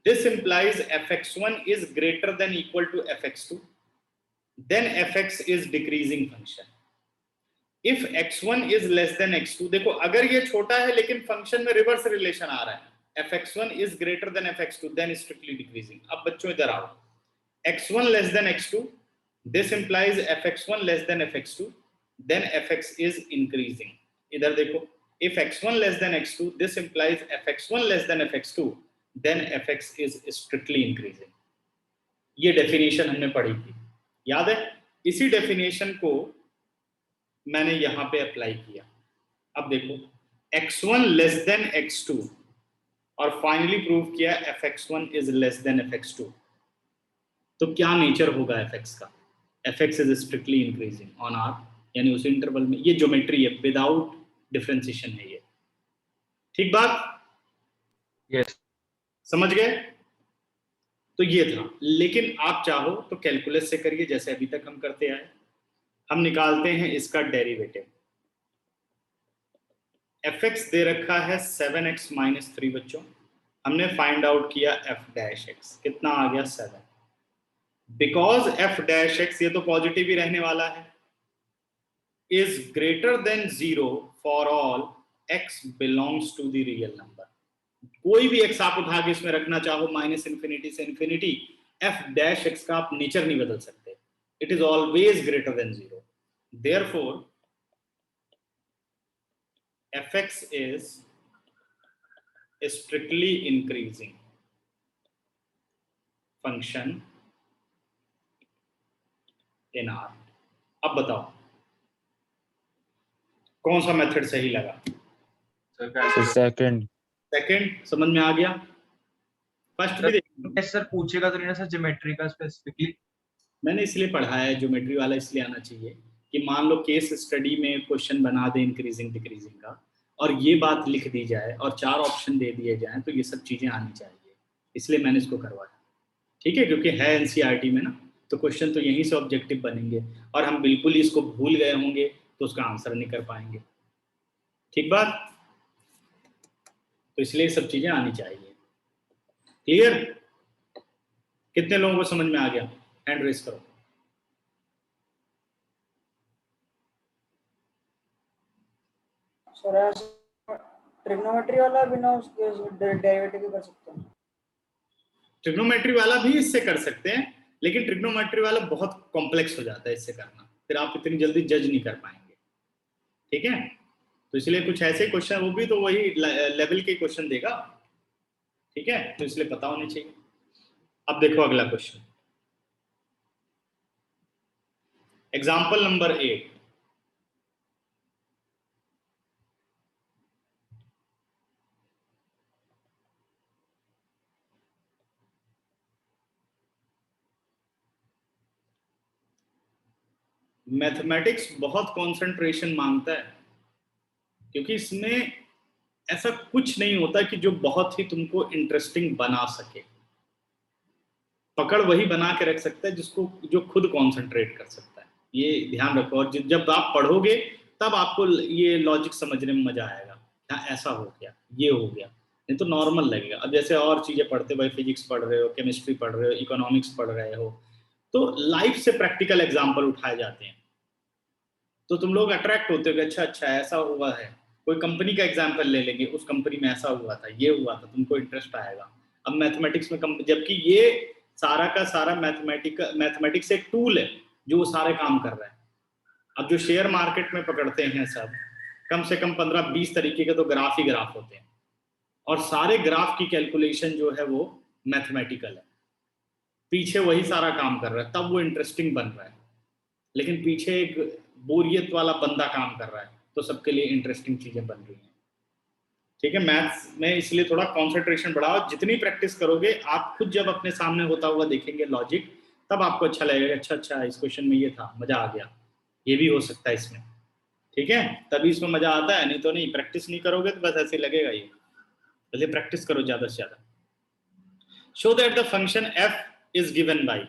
this implies fx1 is greater than equal to fx2, then fx is decreasing function. If x1 is less than x2, देखो अगर ये छोटा है लेकिन फंक्शन में रिवर्स रिलेशन आ रहा है, fx1 is greater than fx2 then strictly decreasing. अब बच्चों इधर आओ, x1 less than x2, this implies fx1 less than fx2 then fx is increasing. इधर देखो, if x1 less than x2, this implies fx1 less than fx2, then fx is strictly increasing। ये डेफिनेशन हमने पढ़ी थी, याद है? इसी डेफिनेशन को मैंने यहां पे अप्लाई किया। अब देखो, x1 less than x2 और फाइनली प्रूव किया fx1 is less than fx2, तो क्या नेचर होगा fx का? fx is strictly increasing on r, यानी उस इंटरवल में। ये ज्योमेट्री है, विदाउट डिफरेंशिएशन है ये, ठीक बात? यस, समझ गए? तो ये था, लेकिन आप चाहो तो कैलकुलस से करिए जैसे अभी तक हम करते आए। हम निकालते हैं इसका डेरिवेटिव। fx दे रखा है 7x माइनस 3 बच्चों, हमने फाइंड आउट किया f डैश x, कितना आ गया 7। बिकॉज f डैश x ये तो पॉजिटिव ही रहने वाला है, is greater than 0 for all x belongs to the real number। कोई भी x आप उठा के इसमें रखना चाहो माइनस इन्फिनिटी से इन्फिनिटी, f डैश x का आप नेचर नहीं बदल सकते, it is always greater than 0। Therefore fx is strictly increasing function in R। अब बताओ कौन सा मेथड सही लगा? सेकंड। सेकंड समझ में आ गया? फर्स्ट भी देख, सर पूछेगा तो नहीं ना सर ज्योमेट्री का स्पेसिफिकली? मैंने इसलिए पढ़ाया है ज्योमेट्री वाला, इसलिए आना चाहिए कि मान लो केस स्टडी में क्वेश्चन बना दे इंक्रीजिंग डिक्रीजिंग का, और ये बात लिख दी जाए और 4 ऑप्शन दे दिए जाएं, तो ये सब चीजें आनी चाहिए, इसलिए मैंने इसको करवाया। ठीक है, क्योंकि है एनसीईआरटी में ना, तो क्वेश्चन तो यहीं से ऑब्जेक्टिव बनेंगे, और हम बिल्कुल ही इसको भूल गए होंगे तो उसका आंसर नहीं कर पाएंगे। ठीक बात? तो इसलिए सब चीजें आनी चाहिए। क्लियर? कितने लोगों को समझ में आ गया? हैंड रेस करो। सर ट्रिग्नोमेट्री वाला बिना उसके डेरिवेटिव भी कर सकते हैं? ट्रिग्नोमेट्री वाला भी इससे कर सकते हैं, लेकिन ट्रिग्नोमेट्री वाला बहुत कॉम्प्लेक्स हो जाता है इससे करना, फिर आप इतनी जल्दी जज नहीं कर पाएंगे। ठीक है, तो इसलिए कुछ ऐसे क्वेश्चन, वो भी तो वही लेवल के क्वेश्चन देगा। ठीक है, तो इसलिए पता होनी चाहिए। अब देखो अगला क्वेश्चन, एग्जाम्पल नंबर 8। मैथमेटिक्स बहुत कंसंट्रेशन मांगता है, क्योंकि इसमें ऐसा कुछ नहीं होता कि जो बहुत ही तुमको इंटरेस्टिंग बना सके। पकड़ वही बना के रख सकता है जिसको, जो खुद कंसंट्रेट कर सकता है, ये ध्यान रखो। और जब आप पढ़ोगे तब आपको ये लॉजिक समझने में मजा आएगा, क्या ऐसा हो गया, ये हो गया, नहीं तो नॉर्मल लगेगा। अब जैसे और चीजें पढ़ते भाई, फिजिक्स पढ़ रहे हो, केमिस्ट्री पढ़ रहे हो, इकोनॉमिक्स पढ़ रहे हो, तो लाइफ से प्रैक्टिकल एग्जाम्पल उठाए जाते हैं, तो तुम लोग अट्रैक्ट होते हो कि अच्छा अच्छा ऐसा हुआ है। कोई कंपनी का एग्जाम्पल ले लेंगे, उस कंपनी में ऐसा हुआ था, ये हुआ था, तुमको इंटरेस्ट आएगा। अब मैथमेटिक्स में जबकि ये सारा का सारा मैथमेटिक्स एक टूल है जो वो सारे काम कर रहा है। अब जो शेयर मार्केट में पकड़ते हैं सब, कम से कम 15-20 तरीके के तो ग्राफ ही ग्राफ होते हैं, और सारे ग्राफ की कैलकुलेशन जो है वो मैथमेटिकल है, पीछे वही सारा काम कर रहा है, तब वो इंटरेस्टिंग बन रहा है। लेकिन पीछे एक बोरियत वाला बंदा काम कर रहा है, तो सबके लिए इंटरेस्टिंग चीजें बन रही हैं। ठीक है, मैथ्स में इसलिए थोड़ा कंसंट्रेशन बढ़ाओ। जितनी प्रैक्टिस करोगे, आप खुद जब अपने सामने होता हुआ देखेंगे लॉजिक, तब आपको अच्छा लगेगा, अच्छा अच्छा इस क्वेश्चन में ये था, मजा आ गया, ये भी हो सकता है इसमें। ठीक है, तभी इसमें मजा आता है, नहीं तो नहीं। प्रैक्टिस नहीं करोगे तो बस ऐसे लगेगा ये। पहले प्रैक्टिस करो ज्यादा से ज्यादा। Show that the function f is given by.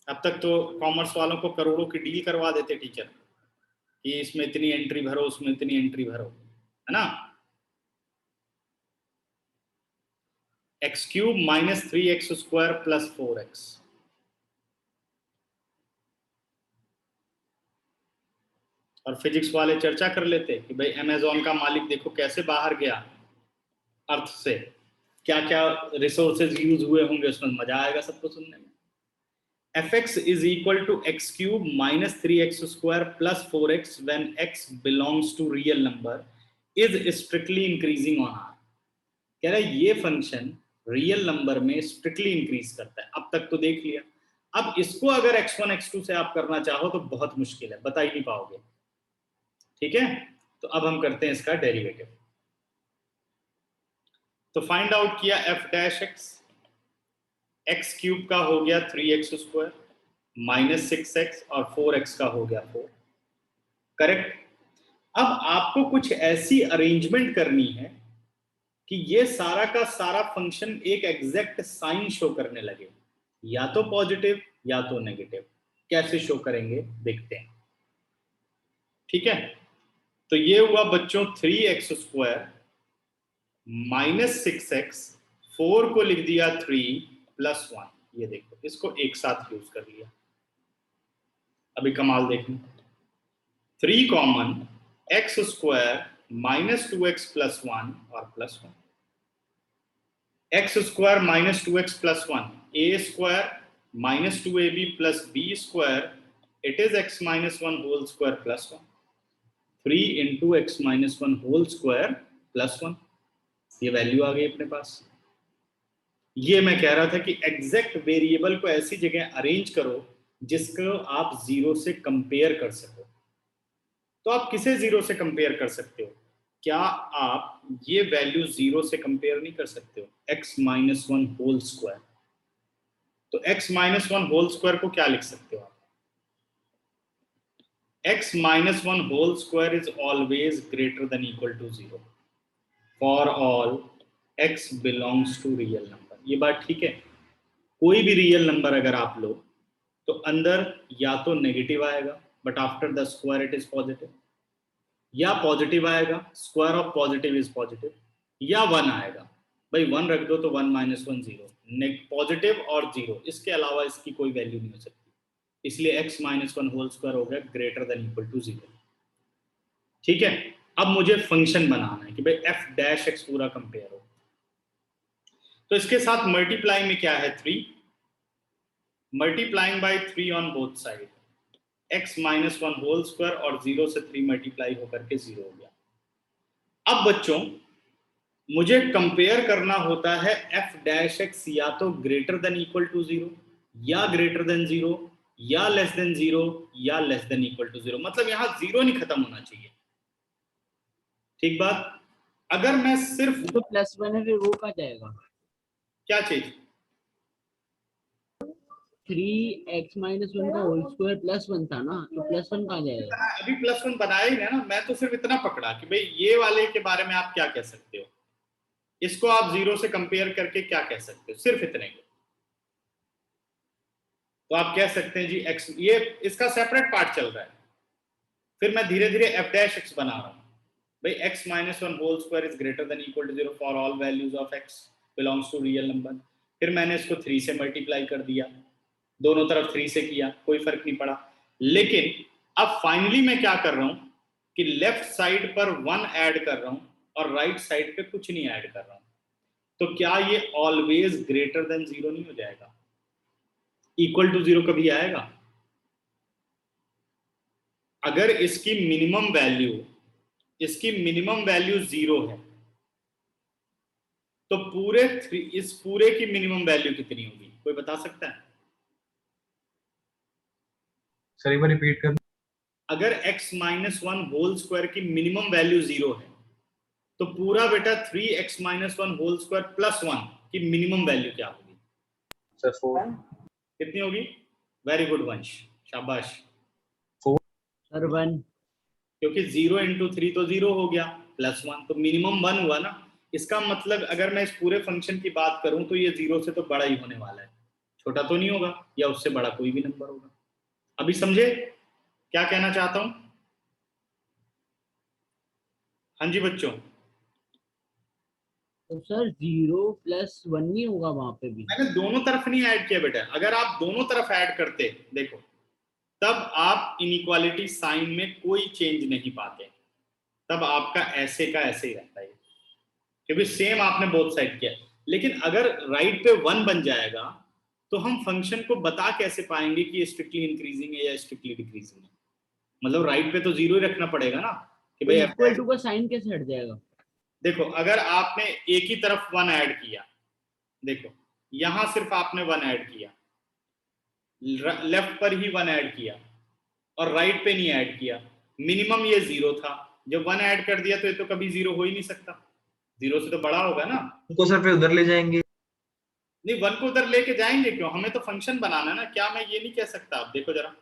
अब तक तो कॉमर्स वालों को करोड़ों की डील करवा देते टीचर कि इसमें इतनी एंट्री भरो, उसमें इतनी एंट्री भरो, है ना। x³ - 3x² + 4x। और फिजिक्स वाले चर्चा कर लेते कि भाई अमेजोन का मालिक देखो कैसे बाहर गया अर्थ से, क्या क्या रिसोर्सेज यूज हुए होंगे, उसमें मजा आएगा सबको सुनने में। fx is equal to x cube minus 3x square plus 4x when x belongs to real number is strictly increasing on r। कह रहा है ये फंक्शन रियल नंबर में स्ट्रिक्टली इंक्रीज करता है। अब तक तो देख लिया, अब इसको अगर x1 x2 से आप करना चाहो तो बहुत मुश्किल है, बता ही नहीं पाओगे। ठीक है, तो अब हम करते हैं इसका डेरिवेटिव। तो फाइंड आउट किया f dash x, x cube का हो गया 3x स्क्वायर माइनस 6x और 4x का हो गया 4। करेक्ट। अब आपको कुछ ऐसी अरेंजमेंट करनी है कि ये सारा का सारा फंक्शन एक एग्जैक्ट साइन शो करने लगे, या तो पॉजिटिव या तो नेगेटिव। कैसे शो करेंगे देखते हैं। ठीक है, तो ये हुआ बच्चों 3x स्क्वायर माइनस 6x, 4 को लिख दिया 3 प्लस 1। ये देखो इसको एक साथ यूज कर लिया। अभी कमाल देखो, 3 common, x square minus 2x plus 1 और plus 1, x square minus 2x plus 1, a square minus 2ab plus b square, it is x minus 1 whole square plus 1, 3 into x minus 1 whole square plus 1। ये वैल्यू आ गई अपने पास। ये मैं कह रहा था कि एग्जैक्ट वेरिएबल को ऐसी जगह अरेंज करो जिसको आप जीरो से कंपेयर कर सको। तो आप किसे जीरो से कंपेयर कर सकते हो? क्या आप ये वैल्यू जीरो से कंपेयर नहीं कर सकते हो? x minus 1 whole square. तो x माइनस 1 होल स्क्वायर को क्या लिख सकते हो आप? x minus 1 whole square is always greater than equal to 0 for all x belongs to real number. ये बात ठीक है। कोई भी रियल नंबर अगर आप लो तो अंदर या तो नेगेटिव आएगा but after the square it is positive, या पॉजिटिव आएगा, square of positive is positive, या 1 आएगा। भाई 1 रख दो तो 1 माइनस 1 0, पॉजिटिव और 0, इसके अलावा इसकी कोई वैल्यू नहीं हो सकती। इसलिए x माइनस 1 होल स्क्वायर हो गया ग्रेटर देन इक्वल टू 0। ठीक है, अब मुझे फंक्शन बनाना है कि भाई f डैश x पूरा कंपेयर हो। तो इसके साथ मल्टीप्लाई में क्या है 3, multiplying by 3 on both side, x minus 1 whole square और 0 से 3 मल्टीप्लाई होकर के 0 हो गया। अब बच्चों मुझे कंपेयर करना होता है f डैश x या तो ग्रेटर देन इक्वल टू 0, या ग्रेटर देन 0, या लेस देन 0, या लेस देन इक्वल टू 0। मतलब यहां 0 नहीं खत्म होना चाहिए। ठीक बात। अगर मैं सिर्फ तो प्लस 1 है फिर वो कहाँ जाएगा? क्या चीज? 3x माइनस 1 का होल स्क्वायर प्लस 1 था ना, तो प्लस 1 कहाँ जाएगा? अभी प्लस 1 बनाया ही ना, मैं तो सिर्फ इतना पकड़ा कि भाई ये वाले के बारे में आप क्या कह सकते हो, इसको आप 0 से कंपेयर करके क्या कह सकते हो, सिर्फ इतने को। तो आप कह सकते हैं जी x, ये इसका सेपरेट पार्ट चल रहा है, फिर मैं धीरे धीरे f डैश x बना रहा हूं। भाई x minus 1 whole square is greater than equal to 0 for all values of x belongs to real number. फिर मैंने इसको 3 से मल्टीप्लाई कर दिया, दोनों तरफ 3 से किया, कोई फर्क नहीं पड़ा। लेकिन अब फाइनली मैं क्या कर रहा हूं कि लेफ्ट साइड पर 1 ऐड कर रहा हूं और राइट साइड पे कुछ नहीं ऐड कर रहा हूं। तो क्या ये ऑलवेज ग्रेटर देन 0 नहीं हो जाएगा? इक्वल टू 0 कभी आएगा? अगर इसकी मिनिमम वैल्यू 0 है तो इस पूरे की मिनिमम वैल्यू कितनी होगी, कोई बता सकता है? सर एक बार रिपीट कर। अगर x माइनस 1 होल स्क्वायर की मिनिमम वैल्यू 0 है तो पूरा बेटा 3x minus 1 whole square plus 1 की मिनिमम वैल्यू क्या होगी? सर 4। कितनी होगी? वेरी गुड वंश, शाबाश। सर 1। क्योंकि 0 इंटू 3 तो 0 हो गया, प्लस 1 तो मिनिमम 1 हुआ ना। इसका मतलब अगर मैं इस पूरे फंक्शन की बात करूं तो ये 0 से तो बड़ा ही होने वाला है, छोटा तो नहीं होगा, या उससे बड़ा कोई भी नंबर होगा। अभी समझे क्या कहना चाहता हूं? हाँ जी बच्चों। तो सर 0 प्लस 1 नहीं होगा वहां पे भी? मैंने दोनों तरफ नहीं ऐड किया बेटा, अगर आप दोनों तरफ ऐड करते देखो तब आप इनइक्वालिटी साइन में कोई चेंज नहीं पाते, तब आपका ऐसे का ऐसे ही रहता है, क्योंकि सेम आपने बोथ साइड किया। लेकिन अगर राइट पे 1 बन जाएगा तो हम फंक्शन को बता कैसे पाएंगे कि ये स्ट्रिक्टली इंक्रीजिंग है या स्ट्रिक्टली डिक्रीजिंग है? मतलब राइट पे तो 0 ही रखना पड़ेगा ना कि तो भाई इक्वल टू का साइन कैसे हट जाएगा? देखो, अगर आपने एक ही तरफ 1 ऐड किया, देखो यहां सिर्फ आपने 1 ऐड किया, लेफ्ट पर ही 1 ऐड किया और राइट पे नहीं ऐड किया, मिनिमम ये 0 था। जब 1 ऐड कर दिया तो ये तो कभी 0 हो ही नहीं सकता, 0 से तो बड़ा होगा ना। उनको सर फिर उधर ले जाएंगे। नहीं, 1 को उधर लेके जाएंगे क्यों, हमें तो फंक्शन बनाना है ना। क्या मैं ये नहीं कह सकता? आप देखो जरा,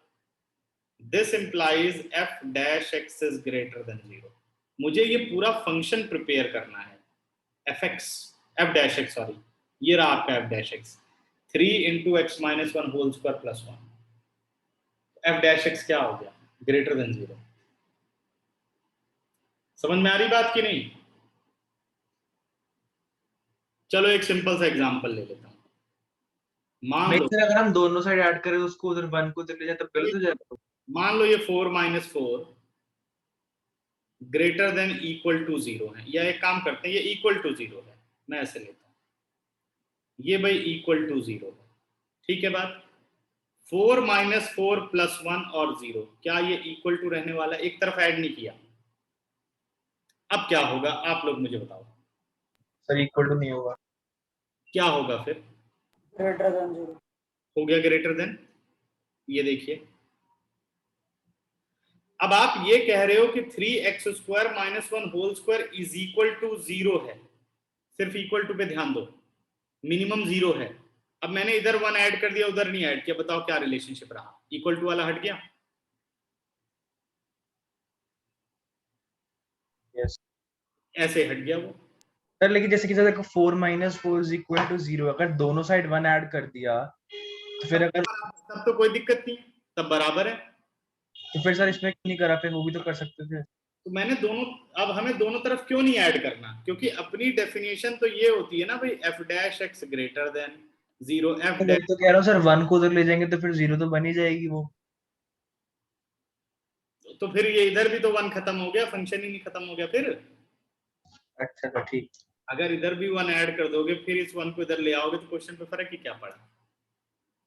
this implies F dash x is greater than 0। मुझे ये पूरा फंक्शन प्रिपेयर करना है, एफ डैश एक्स, सॉरी ये रहा आपका f dash x, 3 into x minus 1 whole square plus 1। F dash x क्या हो गया? Greater than 0। समझ में आ रही बात की नहीं? चलो एक सिंपल सा एग्जांपल ले लेता हूं। मान लो, अगर हम दोनों साइड ऐड करें उसको उधर 1 को उधर ले जाए तब गलत हो जाएगा। मान लो ये 4 minus 4 greater than equal to 0 है, या एक काम करते हैं, ये इक्वल टू 0 है, मैं ऐसे लेता हूं, ये भाई इक्वल टू 0 है, ठीक है बात। 4 माइनस 4 प्लस 1 और 0, क्या ये इक्वल टू रहने वाला? एक तरफ ऐड नहीं किया, अब क्या होगा आप लोग मुझे बताओ, सर इक्वल टू नहीं होगा। क्या होगा फिर? Greater than 0। हो गया ग्रेटर देन, ये देखिए। अब आप ये कह रहे हो कि 3x square minus 1 whole square is equal to 0 है, सिर्फ इक्वल टू पे ध्यान दो, मिनिमम 0 है। अब मैंने इधर 1 ऐड कर दिया, उधर नहीं ऐड किया, बताओ क्या रिलेशनशिप रहा? इक्वल टू वाला हट गया? यस ऐसे हट गया वो। सर, लेकिन जैसे कि देखो 4 माइनस 4 इज इक्वल टू 0, अगर दोनों साइड 1 ऐड कर दिया तो फिर अगर तब तो कोई दिक्कत नहीं, तब बराबर है। तो फिर सर इसमें क्यों नहीं करा, फिर वो भी तो कर सकते थे। तो मैंने दोनों, अब हमें दोनों तरफ क्यों नहीं ऐड करना? क्योंकि अपनी डेफिनेशन तो ये होती है ना भाई, F dash x greater than 0, F तो डैश। तो कह रहा हूँ सर 1 को उधर ले जाएंगे तो फिर 0 तो बन ही जाएगी वो। तो फिर ये इधर भी तो 1 खत्म हो गया, फंक्शन ही नहीं खत्म हो गया फिर। अच्छा तो ठीक। अगर इधर भी 1 ऐड कर दोगे फिर इस 1 को इधर ले आओगे तो क्वेश्चन पे फर्क ही क्या पड़ा?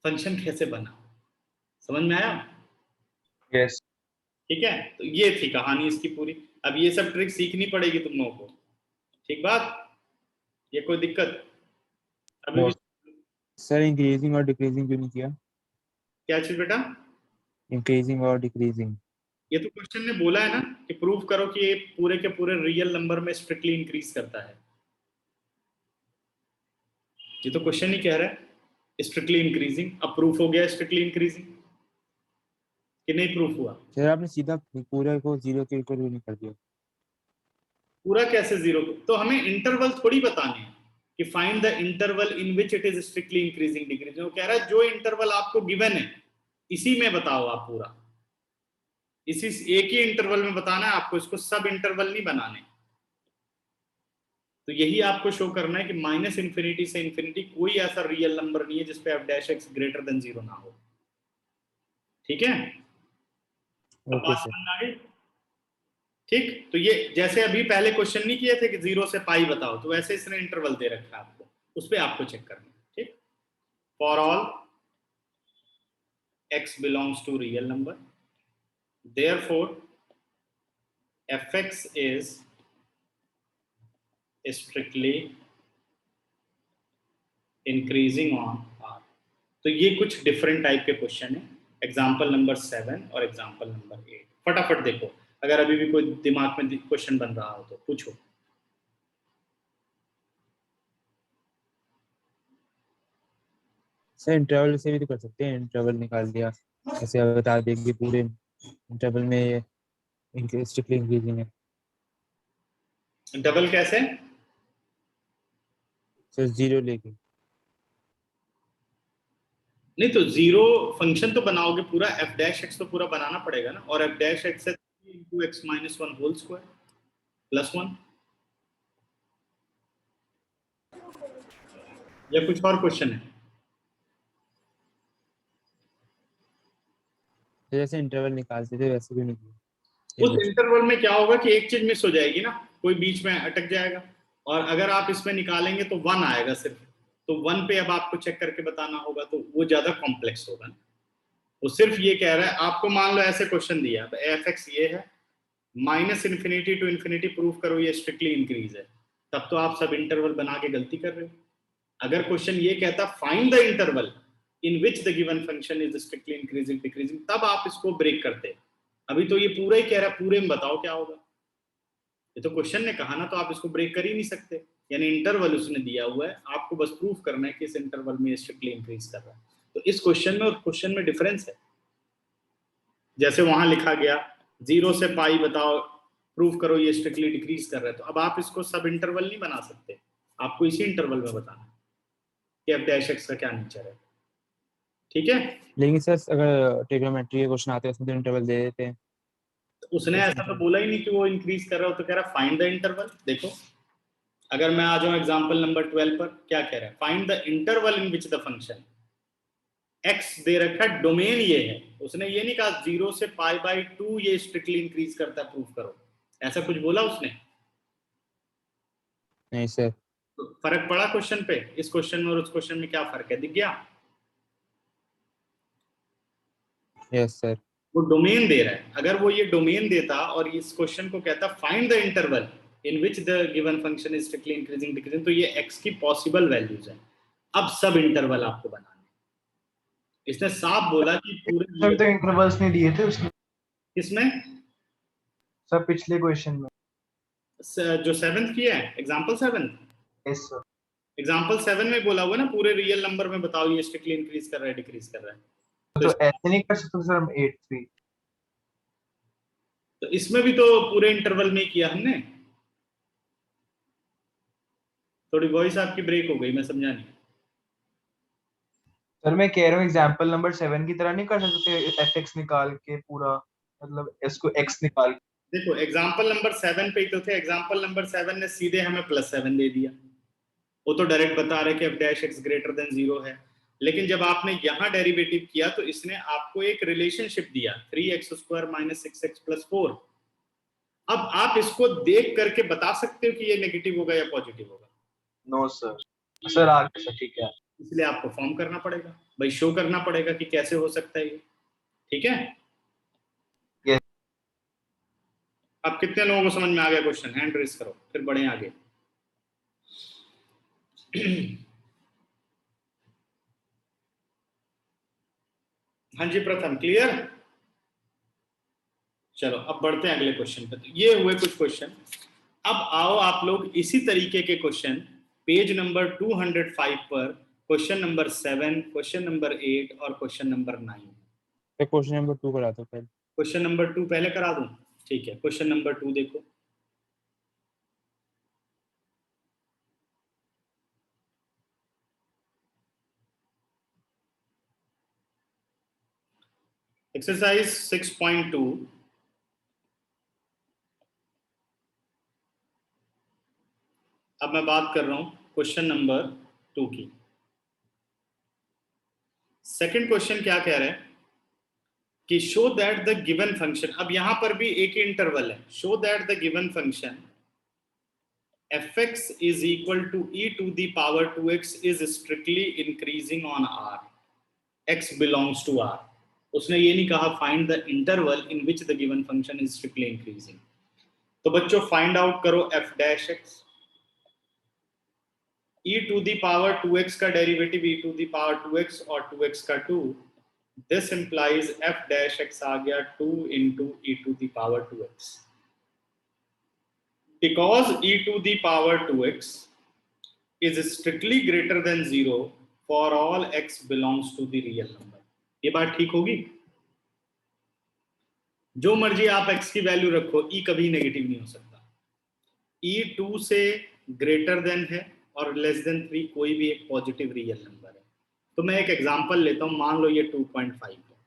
फंक्शन कैसे बना? समझ में आया? यस ठीक है, तो ये थी कहानी इसकी पूरी। अब ये सब ट्रिक सीखनी पड़ेगी तुम लोगों को, ठीक बात? ये कोई दिक्कत अभी भी? सर इंक्रीजिंग और डिक्रीजिंग क्यों नहीं किया? क्या चीज बेटा? इंक्रीजिंग और डिक्रीजिंग। ये तो क्वेश्चन ने बोला है ना कि प्रूव करो कि ये पूरे के पूरे रियल नंबर में स्ट्रिक्टली इंक्रीज करता है। ये तो क्वेश्चन ही कह रहा है स्ट्रिक्टली इंक्रीजिंग। अब प्रूफ हो गया स्ट्रिक्टली इंक्रीजिंग कि नहीं प्रूफ हुआ? सर आपने सीधा पूरे को 0 के इक्वल नहीं कर दिया। पूरा कैसे 0? तो हमें इंटरवल थोड़ी बताने हैं कि find the interval in which it is strictly increasing decreasing. वो कह रहा है जो इंटरवल आपको गिवन है इसी में बताओ आप पूरा, इसी एक ही इंटरवल में बताना है आपको, इसको सब इंटरवल नहीं बनाने। तो यही आपको शो करना है कि माइनस इन्फिनिटी से इन्फिनिटी कोई ऐसा रियल नंबर नहीं है जिसपे F dash x greater than 0 ना हो। ठीक है, अब ओके बात सर। समझ आ गई? ठीक, तो ये जैसे अभी पहले क्वेश्चन नहीं किए थे कि 0 से पाई बताओ, तो वैसे इसने इंटरवल दे रखा है आपको, उस पर आपको चेक करना है। ठीक, for all x belongs to real number, therefore fx is strictly increasing on r। तो ये कुछ डिफरेंट टाइप के क्वेश्चन है, एग्जाम्पल नंबर 7 और एग्जाम्पल नंबर 8। फटाफट देखो, अगर अभी भी कोई दिमाग में क्वेश्चन बन रहा हो तो पूछो। सर इंटरवल से भी तो कर सकते हैं, इंटरवल निकाल दिया ऐसे आप बता देंगे पूरे इंटरवल में स्ट्रिक्टली इंक्रीजिंग है। डबल कैसे? सर 0 लेके। नहीं तो 0 फंक्शन तो बनाओगे पूरा, एफ डैश एक्स तो पूरा बनाना पड़ेगा ना, और एफ डैश एक्स है into x minus 1 whole square plus 1, या कुछ और क्वेश्चन है? तो जैसे इंटरवल निकालते थे वैसे भी निकले। उस इंटरवल में क्या होगा कि एक चीज मिस हो जाएगी ना, कोई बीच में अटक जाएगा, और अगर आप इसमें निकालेंगे तो 1 आएगा सिर्फ, तो 1 पे अब आपको चेक करके बताना होगा, तो वो ज्यादा कॉम्प्लेक्स होगा ना। वो सिर्फ ये कह रहा है आपको, मान लो ऐसे क्वेश्चन दिया है, एफ एक्स ये है, minus infinity to infinity prove करो ये स्ट्रिक्टली इंक्रीज है, तब तो आप सब इंटरवल बना के गलती कर रहे हो। अगर क्वेश्चन ये कहता find the interval in which the given function is strictly increasing decreasing, तब आप इसको ब्रेक करते। अभी तो ये पूरा ही कह रहा है, पूरे में बताओ क्या होगा। ये तो क्वेश्चन ने कहा ना, तो आप इसको ब्रेक कर ही नहीं सकते, यानी इंटरवल उसने दिया हुआ है, आपको बस प्रूफ करना है कि इस इंटरवल में स्ट्रिक्टली इंक्रीज कर रहा है। तो इस क्वेश्चन में और क्वेश्चन में डिफरेंस है। जैसे वहां लिखा गया 0 से पाई बताओ, प्रूफ करो ये स्ट्रिक्टली डिक्रीज कर रहा है, तो अब आप इसको सब इंटरवल नहीं बना सकते, आपको इसी इंटरवल में बताना है कि एफ डैश एक्स का क्या नेचर है। ठीक है, लेकिन सर अगर ट्रिग्नोमेट्री के क्वेश्चन आते हैं उसमें तो इंटरवल दे देते हैं। उसने ऐसा तो बोला ही नहीं कि वो इंक्रीज कर रहा हो, तो कह रहा फाइंड द इंटरवल। देखो अगर मैं आ जाऊं एग्जांपल नंबर 12 पर, क्या कह रहा है, find the interval in which the function x दे रखा है, डोमेन ये है, उसने ये नहीं कहा 0 से π/2 ये स्ट्रिक्टली इंक्रीज करता है, प्रूफ करो, ऐसा कुछ बोला उसने? नहीं सर। तो फर्क पड़ा क्वेश्चन पे? इस क्वेश्चन में और उस क्वेश्चन में क्या फर्क है, दिख गया? Yes sir. वो डोमेन दे रहा है, अगर वो ये डोमेन देता और इस क्वेश्चन को कहता find the interval in which the given function is strictly increasing decreasing, तो ये एक्स की पॉसिबल वैल्यूज है। अब सब इंटरवल आपको बनाने, इसने साफ बोला कि पूरे सर तो इंटरवल्स नहीं दिए थे उसने, किसमें? सर पिछले क्वेश्चन में। जो 7th किया है, एग्जांपल 7, यस सर। एग्जांपल 7 में बोला हुआ ना पूरे रियल नंबर में बताओ ये स्ट्रिक्टली इंक्रीज कर रहा है डिक्रीज कर रहा है, तो ऐसे नहीं कर सकते सर हम 8 3। तो इसमें भी तो पूरे इंटरवल में किया हमने। थोड़ी वॉइस आपकी ब्रेक हो गई, मैं समझा नहीं। सर मैं कह रहा हूँ एग्जांपल नंबर 7 की तरह नहीं कर सकते fx निकाल के पूरा, मतलब इसको x निकाल के। देखो एग्जांपल नंबर 7 पे ही तो थे, एग्जांपल नंबर 7 ने सीधे हमें +7 दे दिया, वो तो डायरेक्ट बता रहे कि f dash x greater than 0 है। लेकिन जब आपने यहाँ डेरिवेटिव किया तो इसने आपको एक रिलेशनशिप दिया 3x² - 6x + 4। अब आप इसको देख करके बता सकते हो कि ये नेगेटिव होगा या पॉजिटिव होगा? No sir. सर आगे सर ठीक है, इसलिए आपको फॉर्म करना पड़ेगा भाई, शो करना पड़ेगा कि कैसे हो सकता है ये। ठीक है, Yes. अब कितने लोगों को समझ में आ गया क्वेश्चन? हैंड रेस करो फिर बढ़े आगे। हाँ जी प्रथम, क्लियर? चलो अब बढ़ते हैं अगले क्वेश्चन पे। तो ये हुए कुछ क्वेश्चन। अब आओ आप लोग इसी तरीके के क्वेश्चन पेज नंबर 205 पर, क्वेश्चन नंबर 7, क्वेश्चन नंबर 8 और क्वेश्चन नंबर 9। क्वेश्चन नंबर 2 करा दो पहले। क्वेश्चन नंबर 2 पहले करा दूं? ठीक है, क्वेश्चन नंबर 2 देखो। एक्सरसाइज 6.2। अब मैं बात कर रहा हूं क्वेश्चन नंबर 2 की। सेकंड क्वेश्चन क्या कह रहा है कि show that the given function, अब यहां पर भी एक ही इंटरवल है, show that the given function fx is equal to e to the power 2x is strictly increasing on r, x belongs to r। उसने ये नहीं कहा find the interval in which the given function is strictly increasing. तो बच्चों फाइंड आउट करो f dash x, e to the power 2x का derivative e to the power 2x और 2x का 2, this implies f dash x आ गया 2 into e to the power 2x। Because e to the power 2x is strictly greater than 0 for all x belongs to the real number। ये बात ठीक होगी? जो मर्जी आप x की वैल्यू रखो, e कभी नेगेटिव नहीं हो सकता। e 2 से ग्रेटर देन है और लेस देन 3 कोई भी एक पॉजिटिव रियल नंबर है। तो मैं एक एग्जांपल लेता हूं, मान लो ये 2.5 है,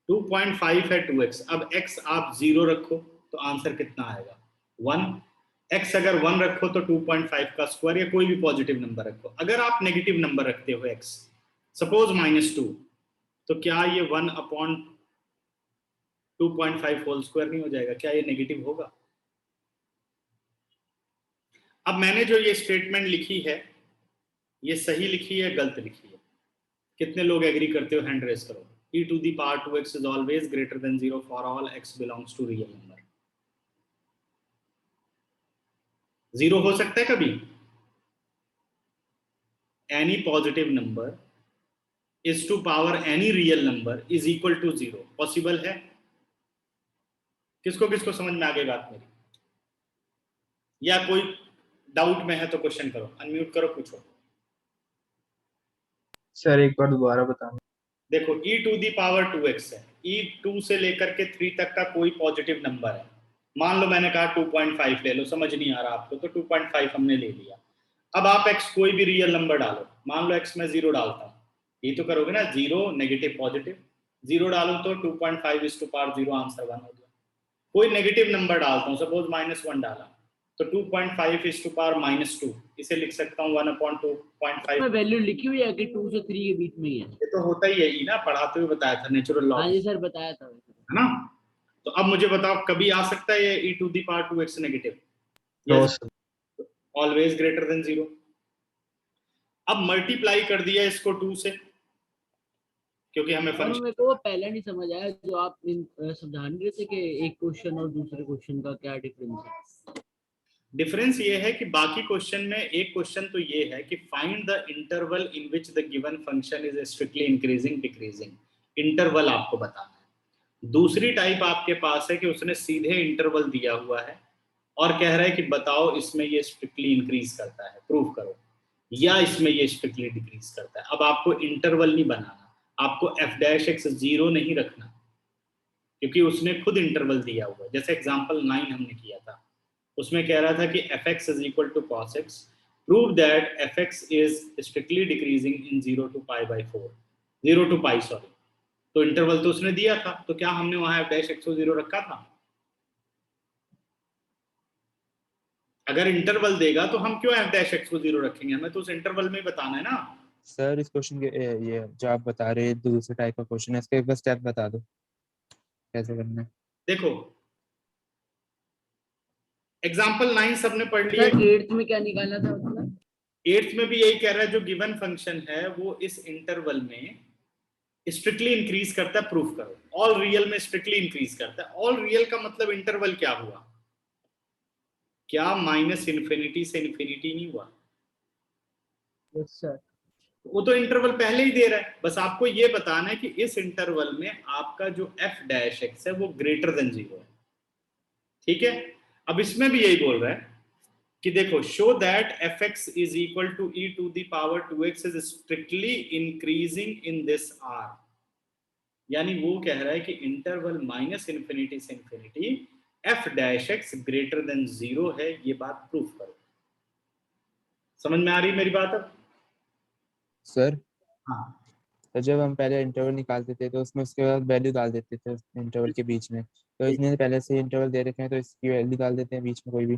2.5 है 2x। अब x आप 0 रखो तो आंसर कितना आएगा? 1। x अगर 1 रखो तो 2.5 का स्क्वायर या कोई भी पॉजिटिव नंबर रखो। अगर आप नेगेटिव नंबर रखते हो x, सपोज -2, तो क्या ये 1/2 2.5 होल स्क्वायर नहीं हो जाएगा? क्या ये नेगेटिव होगा? अब मैंने जो ये स्टेटमेंट लिखी है, ये सही लिखी है गलत लिखी है? कितने लोग एग्री करते हो? हैंड रेज करो। e to the power 2x is always greater than 0 for all x belongs to real number. 0 हो सकता है कभी? any positive number is to power any real number is equal to 0 possible है? किसको किसको समझ में आ गई बात मेरी? या कोई डाउट में है तो क्वेश्चन करो, अनम्यूट करो, पूछो। सर एक बार दोबारा बताना। देखो e to the power 2x है, e 2 से लेकर के 3 तक का कोई पॉजिटिव नंबर है। मान लो मैंने कहा 2.5 ले लो, समझ नहीं आ रहा आपको तो 2.5 हमने ले लिया। अब आप x कोई भी रियल नंबर डालो, मान लो x में 0 डालता हूँ, ये तो करोगे ना, 0 नेगेटिव पॉजिटिव, 0 डालूं तो 2.5 इज टू पावर 0, आंसर 1 हो गया। कोई नेगेटिव नंबर डालता हूँ, सपोज -1 डाला तो 2.5 इज टू पावर -2, इसे लिख सकता हूँ 1/2.5। मैं वैल्यू लिखी हुई है कि 2 से 3 के बीच में ही है। ये तो होता ही है ही ना, पढ़ाते हुए बताया था नेचुरल लॉ, हाँ जी सर बताया था, है ना? तो अब मुझे बताओ कभी आ सकता है ये e to the power 2x negative? No sir. Always greater than 0। अब मल्टीप्लाई कर दिया इसको 2 से, क्योंकि हमें और फंक्शन, मेरे को वो पहले नहीं समझ आया जो आप समझा नहीं रहे थे कि एक क्वेश्चन और दूसरे क्वेश्चन का क्या डिफरेंस है। डिफरेंस ये है कि बाकी क्वेश्चन में एक क्वेश्चन तो ये है कि find the interval in which the given function is strictly increasing decreasing, interval आपको बताना है। दूसरी टाइप आपके पास है कि उसने सीधे इंटरवल दिया हुआ है और कह रहा है कि बताओ इसमें ये स्ट्रिक्टली इंक्रीज करता है, प्रूव करो, या इसमें ये स्ट्रिक्टली डिक्रीज करता है। अब आपको इंटरवल नहीं बनाना, आपको f' 0 नहीं रखना, क्योंकि उसने खुद इंटरवल दिया हुआ है। जैसे एग्जांपल 9 हमने किया था, उसमें कह रहा था कि fx is equal to cos x, prove that fx is strictly decreasing in 0 to pi by 4, 0 to pi sorry, तो इंटरवल तो उसने दिया था, तो क्या हमने वहां f' को 0 रखा था? अगर इंटरवल देगा तो हम क्यों f' को 0 रखेंगे? हमें तो उस इंटरवल में बताना है ना। सर इस क्वेश्चन के ये जो आप बता रहे हैं दूसरे टाइप का क्वेश्चन है, इसका एक बार स्टेप बता दो कैसे करना है। देखो एग्जांपल 9 सबने पढ़ लिया। सर 8th में क्या निकाला था मतलब? 8th में भी यही कह रहा है, जो गिवन फंक्शन है वो इस इंटरवल में स्ट्रिक्टली इंक्रीज करता है, प्रूफ करो। ऑल रियल में स्ट्रिक्टली इंक्रीज करता है। ऑल रियल का मतलब इंटरवल क्या हुआ? क्या -∞ से इंफिनिटी नहीं हुआ? Yes sir. वो तो इंटरवल पहले ही दे रहा है, बस आपको ये बताना है कि इस इंटरवल में आपका जो f' है वो ग्रेटर देन 0 है, ठीक है? अब इसमें भी यही बोल रहा है कि देखो show that fx is equal to e to the power 2x is strictly increasing in this r, यानी वो कह रहा है कि इंटरवल -∞ से इंफिनिटी f' ग्रेटर देन 0 है, ये बात प्रूफ करो। समझ में आ रही मेरी बात अब? सर हाँ, तो जब हम पहले इंटरवल निकालते थे तो उसमें उसके बाद वैल्यू डाल देते थे इंटरवल के बीच में, तो इसने पहले से इंटरवल दे रखे हैं तो इसकी वैल्यू डाल देते हैं बीच में कोई भी।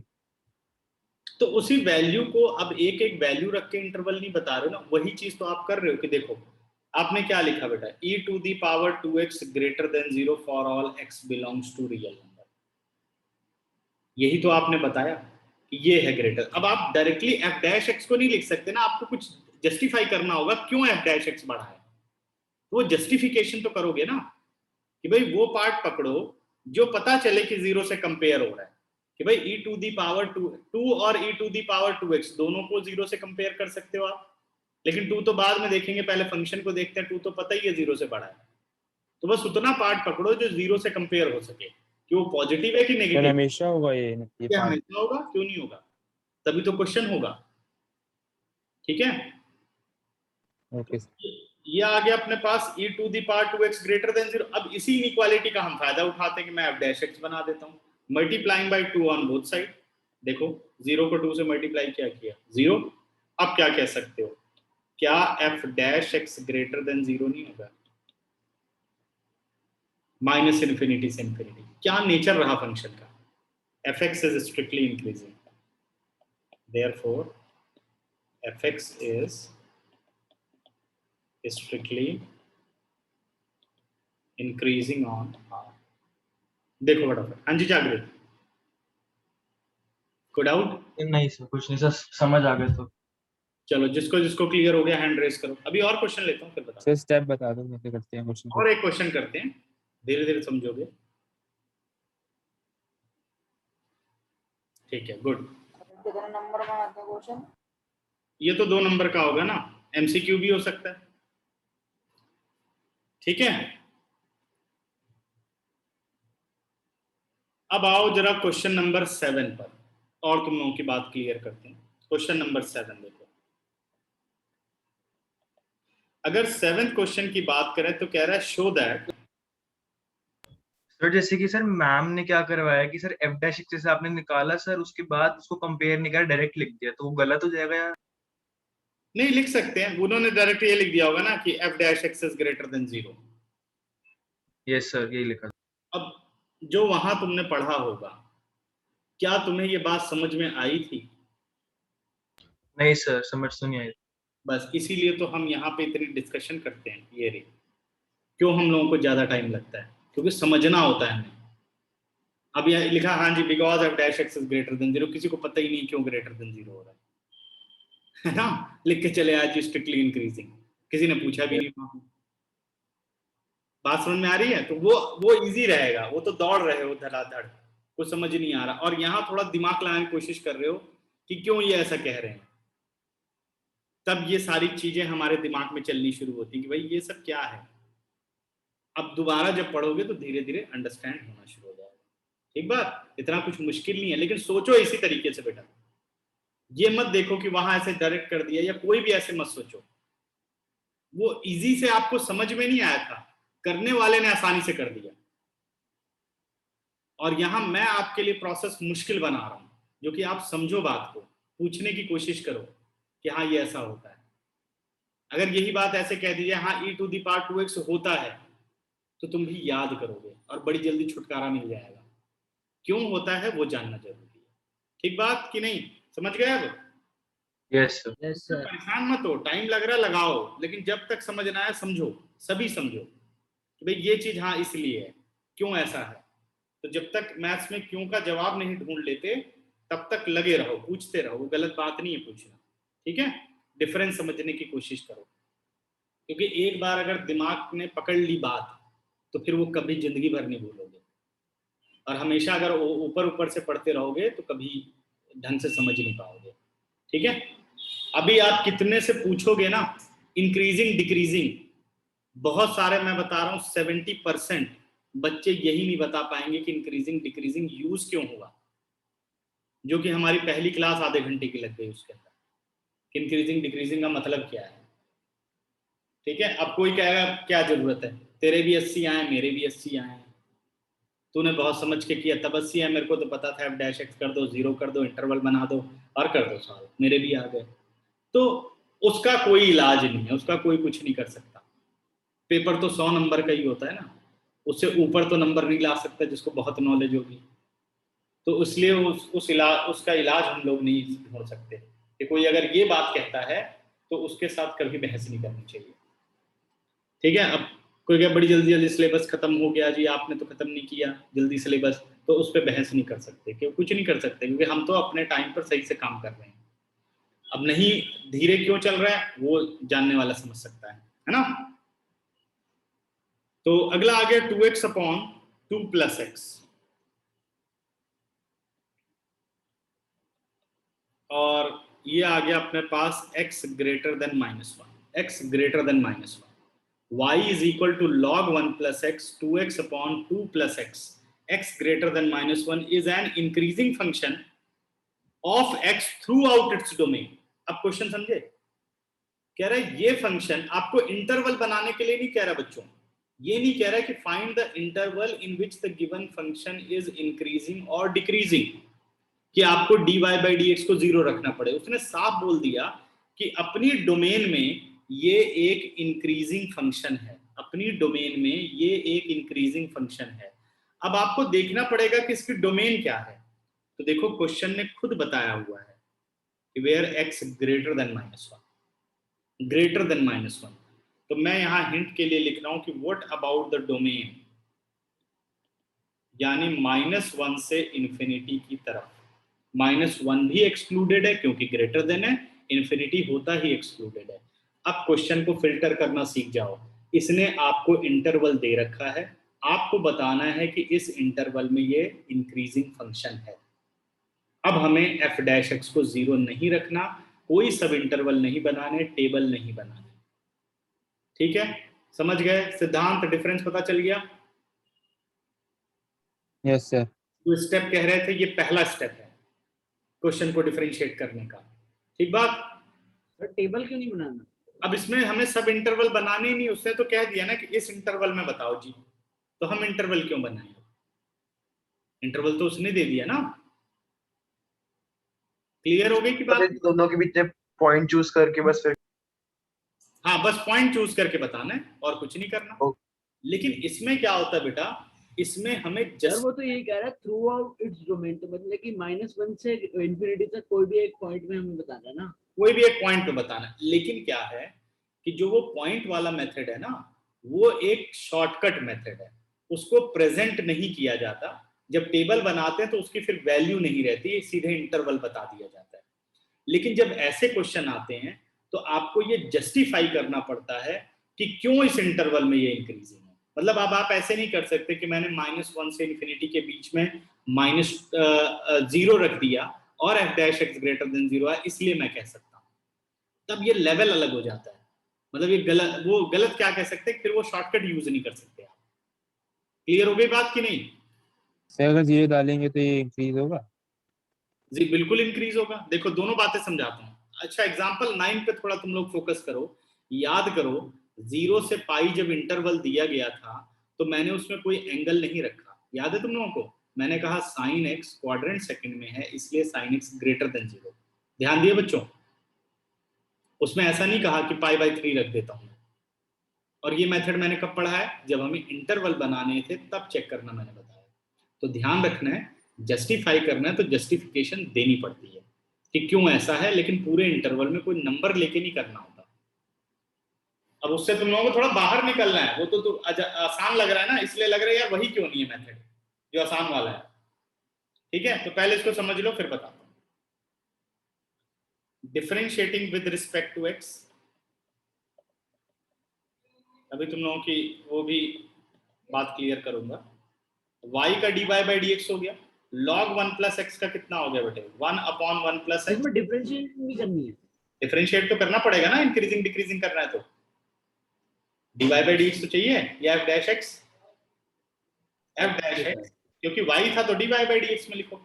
तो उसी वैल्यू को अब एक एक वैल्यू रख के इंटरवल नहीं बता रहे हो ना, वही चीज तो आप कर रहे हो कि देखो आपने क्या लिखा बेटा, e to the power 2x greater than 0 for all x belongs to real number, यही तो आपने बताया कि ये है ग्रेटर। अब आप डायरेक्टली f' को नहीं लिख सकते ना, आपको कुछ जस्टिफाई करना होगा क्यों f' बढ़ा है, वो जस्टिफिकेशन तो करोगे ना कि भाई वो पार्ट पकड़ो जो पता चले कि 0 से कंपेयर हो रहा है, कि भाई e टू दी पावर 2 और e to the power 2x दोनों को 0 से कंपेयर कर सकते हो आप, लेकिन 2 तो बाद में देखेंगे, पहले फंक्शन को देखते हैं। 2 तो पता ही है 0 से बड़ा है, तो बस उतना पार्ट पकड़ो जो 0 से कंपेयर हो सके कि वो पॉजिटिव है कि सर नेगेटिव। हमेशा होगा ये क्या पार्ट? हमेशा होगा? क्यों नहीं होगा? तभी तो क्वेश्चन होगा, ठीक है? ओके। ये आ गया अपने पास e to the power 2x greater than 0। अब इसी इनइक्वालिटी का हम फायदा उठाते हैं कि मैं f' बना देता हूं, multiplying by 2 on both side. देखो 0 को 2 से मल्टीप्लाई क्या किया 0। अब क्या कह सकते हो, क्या f' ग्रेटर देन 0 नहीं होगा? -∞ से इंफिनिटी, क्या नेचर रहा फंक्शन का? fx is strictly increasing, therefore fx is strictly increasing on r, देखो फटाफट। हाँ जी जागृत, कोई डाउट? नहीं सर, कुछ नहीं सर, समझ आ गए तो। चलो जिसको जिसको क्लियर हो गया हैंड रेस करो। अभी और क्वेश्चन लेता हूँ फिर बता। सर स्टेप बता दो कैसे करते हैं क्वेश्चन को। और एक क्वेश्चन करते हैं, धीरे धीरे समझोगे। ठीक है, गुड। कितने नंबर में आता है क्वेश्चन? ये तो 2 नंबर का होगा ना, एमसीक्यू भी हो सकता है। ठीक है, अब आओ जरा क्वेश्चन नंबर 7 पर, और तुम लोगों की बात क्लियर करते हैं। क्वेश्चन नंबर 7 देखो। अगर 7th क्वेश्चन की बात करें तो कह रहा है शो दैट। सर जैसे कि सर मैम ने क्या करवाया कि सर एफ डैश एक्स जैसे आपने निकाला सर, उसके बाद उसको कंपेयर नहीं करा, डायरेक्ट लिख दिया, तो वो गलत हो जाएगा यार? नहीं लिख सकते हैं, उन्होंने डायरेक्ट ये लिख दिया होगा ना कि F dash x is greater than 0। Yes sir, यही लिखा। अब जो वहां तुमने पढ़ा होगा, क्या तुम्हें ये बात समझ में आई थी? नहीं सर, समझ तो नहीं आई। बस इसीलिए तो हम यहाँ पे इतनी डिस्कशन करते हैं। ये रे क्यों हम लोगों को ज्यादा टाइम लगता है, क्योंकि समझना होता है हमें। अब यहाँ लिखा हाँ जी because F dash x is greater than 0, किसी को पता ही नहीं क्यों ग्रेटर देन 0 हो रहा है ना, लिख के चले आज स्ट्रिक्टली इंक्रीजिंग, किसी ने पूछा भी नहीं वहां। बात समझ में आ रही है? तो वो इजी रहेगा, वो तो दौड़ रहे हो धड़ाधड़, कुछ समझ नहीं आ रहा, और यहाँ थोड़ा दिमाग लगाने की कोशिश कर रहे हो कि क्यों ये ऐसा कह रहे हैं, तब ये सारी चीजें हमारे दिमाग में चलनी शुरू होती कि भाई ये सब क्या है। अब दोबारा जब पढ़ोगे तो धीरे धीरे अंडरस्टैंड होना शुरू हो जाएगा। ठीक बात, इतना कुछ मुश्किल नहीं है, लेकिन सोचो इसी तरीके से बेटा। ये मत देखो कि वहां ऐसे डायरेक्ट कर दिया, या कोई भी ऐसे मत सोचो। वो इजी से आपको समझ में नहीं आया था, करने वाले ने आसानी से कर दिया, और यहां मैं आपके लिए प्रोसेस मुश्किल बना रहा हूं, जो कि आप समझो बात को, पूछने की कोशिश करो कि हाँ ये ऐसा होता है। अगर यही बात ऐसे कह दीजिए हाँ e⁻²x होता है, तो तुम भी याद करोगे और बड़ी जल्दी छुटकारा मिल जाएगा। क्यों होता है वो जानना जरूरी है। ठीक बात कि नहीं, समझ गए अब? Yes sir. Yes sir. परेशान मत हो, टाइम लग रहा है लगाओ, लेकिन जब तक समझ ना आए समझो, सभी समझो कि भाई ये चीज हाँ इसलिए है, क्यों ऐसा है। तो जब तक मैथ्स में क्यों का जवाब नहीं ढूंढ लेते तब तक लगे रहो, पूछते रहो, वो गलत बात नहीं है पूछना। ठीक है, डिफरेंस समझने की कोशिश करो, क्योंकि एक बार अगर दिमाग ने पकड़ ली बात तो फिर वो कभी जिंदगी भर नहीं भूलोगे, और हमेशा अगर ऊपर ऊपर से पढ़ते रहोगे तो कभी ढंग से समझ नहीं पाओगे। ठीक है, अभी आप कितने से पूछोगे ना इंक्रीजिंग डिक्रीजिंग, बहुत सारे मैं बता रहा हूँ 70% बच्चे यही नहीं बता पाएंगे कि इंक्रीजिंग डिक्रीजिंग यूज क्यों हुआ, जो कि हमारी पहली क्लास आधे घंटे की लग गई उसके अंदर, कि इंक्रीजिंग डिक्रीजिंग का मतलब क्या है। ठीक है, अब कोई कहेगा क्या जरूरत है, तेरे भी 80 आए मेरे भी 80 आए, तूने बहुत समझ के किया तब 80 है, मेरे को तो पता था एफ डैश एक्स कर दो, 0 कर दो, इंटरवल बना दो और कर दो सॉल्व, मेरे भी आ गए। तो उसका कोई इलाज नहीं है, उसका कोई कुछ नहीं कर सकता। पेपर तो 100 नंबर का ही होता है ना, उससे ऊपर तो नंबर नहीं ला सकता जिसको बहुत नॉलेज होगी। तो इसलिए उसका इलाज हम लोग नहीं ढूंढ सकते कि कोई अगर ये बात कहता है तो उसके साथ कभी बहस नहीं करनी चाहिए। ठीक है, अब कोई क्या बड़ी जल्दी जल्दी सिलेबस खत्म हो गया जी, आपने तो खत्म नहीं किया जल्दी सिलेबस, तो उस पर बहस नहीं कर सकते, क्यों कुछ नहीं कर सकते, क्योंकि हम तो अपने टाइम पर सही से काम कर रहे हैं। अब नहीं धीरे क्यों चल रहा है वो जानने वाला समझ सकता है ना। तो अगला आ गया 2x/2 + x, और ये आ गया अपने पास x greater than -1, x greater than -1, y is equal to log 1 + x, 2x/2 + x, x greater than -1 is an increasing function of x throughout its domain। अब क्वेश्चन समझे, कह रहा है ये फंक्शन आपको इंटरवल बनाने के लिए नहीं कह रहा बच्चों, ये नहीं कह रहा कि find the interval in which the given function is increasing और डिक्रीजिंग, कि आपको dy/dx को 0 रखना पड़े। उसने साफ बोल दिया कि अपनी डोमेन में ये एक इंक्रीजिंग फंक्शन है, अपनी डोमेन में ये एक इंक्रीजिंग फंक्शन है। अब आपको देखना पड़ेगा कि इसकी डोमेन क्या है। तो देखो क्वेश्चन ने खुद बताया हुआ है कि where x greater than -1, greater than -1। तो मैं यहां हिंट के लिए लिख रहा हूं कि व्हाट अबाउट द डोमेन, यानी -1 से इन्फिनिटी की तरफ। -1 भी एक्सक्लूडेड है क्योंकि ग्रेटर देन है, इन्फिनिटी होता ही एक्सक्लूडेड है। अब क्वेश्चन को फिल्टर करना सीख जाओ। इसने आपको इंटरवल दे रखा है, आपको बताना है कि इस इंटरवल में ये इंक्रीजिंग फंक्शन है। अब हमें f' को 0 नहीं रखना, कोई सब इंटरवल नहीं बनाने, टेबल नहीं बनाने। ठीक है, समझ गए? सिद्धांत डिफरेंस पता चल गया? Yes sir. जो स्टेप कह रहे थे ये पहला स्टेप है क्वेश्चन को डिफरेंशिएट करने का। ठीक बात? सर टेबल क्यों नहीं बनाना? अब इसमें हमें सब इंटरवल बनाने ही नहीं, उसने तो कह दिया ना कि इस इंटरवल में बताओ जी, तो हम इंटरवल क्यों बनाएं? इंटरवल तो उसने दे दिया ना। क्लियर हो गई की बात? दोनों के बीच में पॉइंट चूज करके बस फिर हाँ, बस पॉइंट चूज करके बताना है और कुछ नहीं करना। लेकिन इसमें क्या होता है बेटा, इसमें हमें सर वो तो यही कह रहा है थ्रू आउट इट्स डोमेन, तो मतलब कि -1 से इंफिनिटी तक कोई भी एक पॉइंट में हमें बताना है ना, कोई भी एक पॉइंट पे बताना। लेकिन क्या है कि जो वो पॉइंट वाला मेथड है ना, वो एक शॉर्टकट मेथड है, उसको प्रेजेंट नहीं किया जाता। जब टेबल बनाते हैं तो उसकी फिर वैल्यू नहीं रहती, सीधे इंटरवल बता दिया जाता है। लेकिन जब ऐसे क्वेश्चन आते हैं तो आपको ये जस्टिफाई करना पड़ता है कि क्यों इस इंटरवल में ये इंक्रीजिंग है। मतलब अब आप ऐसे नहीं कर सकते कि मैंने -1 से इन्फिनिटी के बीच में -0 रख दिया और f' ग्रेटर देन 0 है इसलिए मैं कह सकता हूँ, तब ये लेवल अलग हो जाता है। मतलब ये गलत, वो गलत क्या कह सकते हैं, फिर वो शॉर्टकट यूज नहीं कर सकते आप। क्लियर हो गई बात कि नहीं? सर अगर 0 डालेंगे तो ये इंक्रीज होगा? जी बिल्कुल इंक्रीज होगा। देखो दोनों बातें समझाता हूँ। अच्छा, एग्जाम्पल 9 पे थोड़ा तुम लोग फोकस करो, याद करो 0 से पाई जब इंटरवल दिया गया था तो मैंने उसमें कोई एंगल नहीं रखा, याद है तुम लोगों को? मैंने कहा sin x क्वाड्रेंट सेकंड में है इसलिए sin x ग्रेटर देन 0। ध्यान दिए बच्चों? उसमें ऐसा नहीं कहा कि π/3 रख देता हूँ। और ये मेथड मैंने कब पढ़ा है? जब हमें इंटरवल बनाने थे तब चेक करना मैंने बताया। तो ध्यान रखना है, जस्टिफाई करना है तो जस्टिफिकेशन देनी पड़ती है कि क्यों ऐसा है, लेकिन पूरे इंटरवल में कोई नंबर लेके नहीं करना होता। अब उससे तुम लोगों को थोड़ा बाहर निकलना है, वो तो आसान लग रहा है ना, इसलिए लग रहा है यार वही क्यों नहीं है मेथड जो आसान वाला है। ठीक है, तो पहले इसको समझ लो फिर बताता हूं। Differentiating with respect to x, अभी तुम लोगों की वो भी बात क्लियर करूंगा। y का dy/dx हो गया, log 1 + x का कितना हो गया बेटे? 1/1 + x। इसमें डिफरेंशिएट नहीं करनी है, डिफरेंशिएट तो करना पड़ेगा ना, इंक्रीजिंग डिक्रीजिंग करना है तो dy/dx तो चाहिए या f'(x)? f'(x) क्योंकि y था तो dy/dx में लिखो।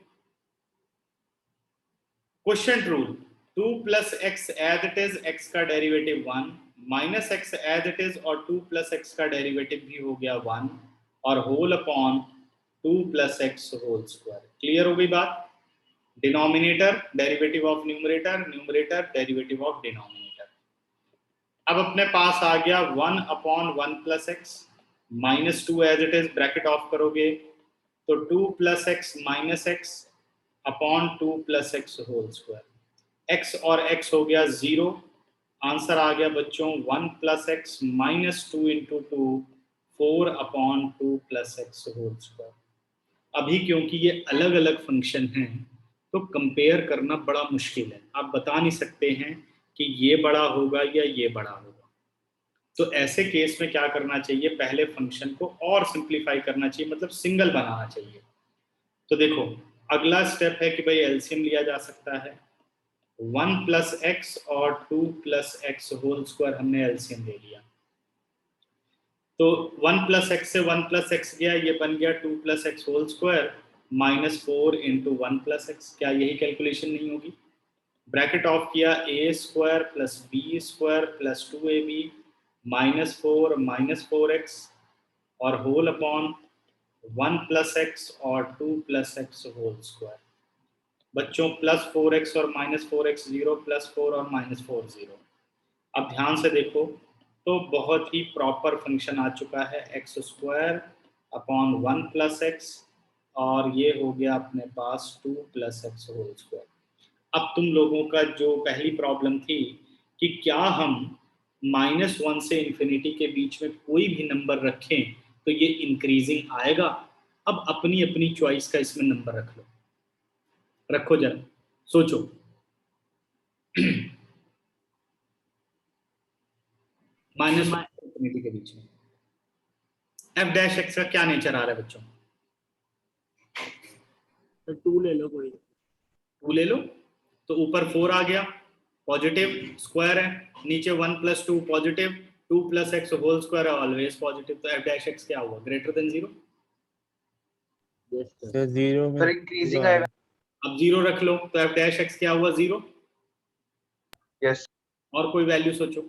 Quotient rule, 2 + x as it is, x का derivative 1 - x as it is और 2 + x का डेरिवेटिव भी हो गया 1 और whole upon 2 + x whole square. Clear हो गई बात? Denominator derivative of numerator, numerator derivative of denominator. अब अपने पास आ गया 1/1 + x -2 as it is, bracket off करोगे तो 2 + x - x upon 2 + x whole square. x और x हो गया 0, आंसर आ गया बच्चों 1 + x -2 × 2 4/2 + x होल स्क्वायर। अभी क्योंकि ये अलग अलग फंक्शन हैं तो कंपेयर करना बड़ा मुश्किल है, आप बता नहीं सकते हैं कि ये बड़ा होगा या ये बड़ा होगा। तो ऐसे केस में क्या करना चाहिए, पहले फंक्शन को और सिंप्लीफाई करना चाहिए, मतलब सिंगल बनाना चाहिए। तो देखो अगला स्टेप है कि भाई एलसीएम लिया जा सकता है। 1 + x और 2 + x होल स्क्वायर हमने एलसीएम ले लिया, तो 1 + x से 1 + x गया, ये बन गया 2 + x होल स्क्वायर -4 × 1 + x। क्या यही कैलकुलेशन नहीं होगी? ब्रैकेट ऑफ किया, a² + b² + 2ab -4 -4x और होल अपॉन 1 + x और 2 + x होल स्क्वायर। बच्चों +4x और -4x 0, +4 और -4 0। अब ध्यान से देखो तो बहुत ही प्रॉपर फंक्शन आ चुका है, x² अपॉन 1 + x और ये हो गया अपने पास 2 + x होल स्क्वायर। अब तुम लोगों का जो पहली प्रॉब्लम थी कि क्या हम -1 से इन्फिनिटी के बीच में कोई भी नंबर रखें तो ये इंक्रीजिंग आएगा, अब अपनी अपनी चॉइस का इसमें नंबर रख लो, रखो जरा, सोचो। माइनस इंफिनिटी के बीच में एफ डैश एक्स का क्या नेचर आ रहा है बच्चों? तो 2 ले लो कोई। 2 ले लो, तो ऊपर 4 आ गया, पॉजिटिव स्क्वायर है, नीचे 1 + 2 पॉजिटिव, 2 + x होल स्क्वायर है ऑलवेज पॉजिटिव, तो एफ डैश एक्स क्या हुआ? Greater than 0। Yes sir. तो 0 में सर इंक्रीजिंग zero आएगा। अब 0 रख लो, तो एफ डैश एक्स क्या हुआ? 0। यस और कोई वैल्यू सोचो।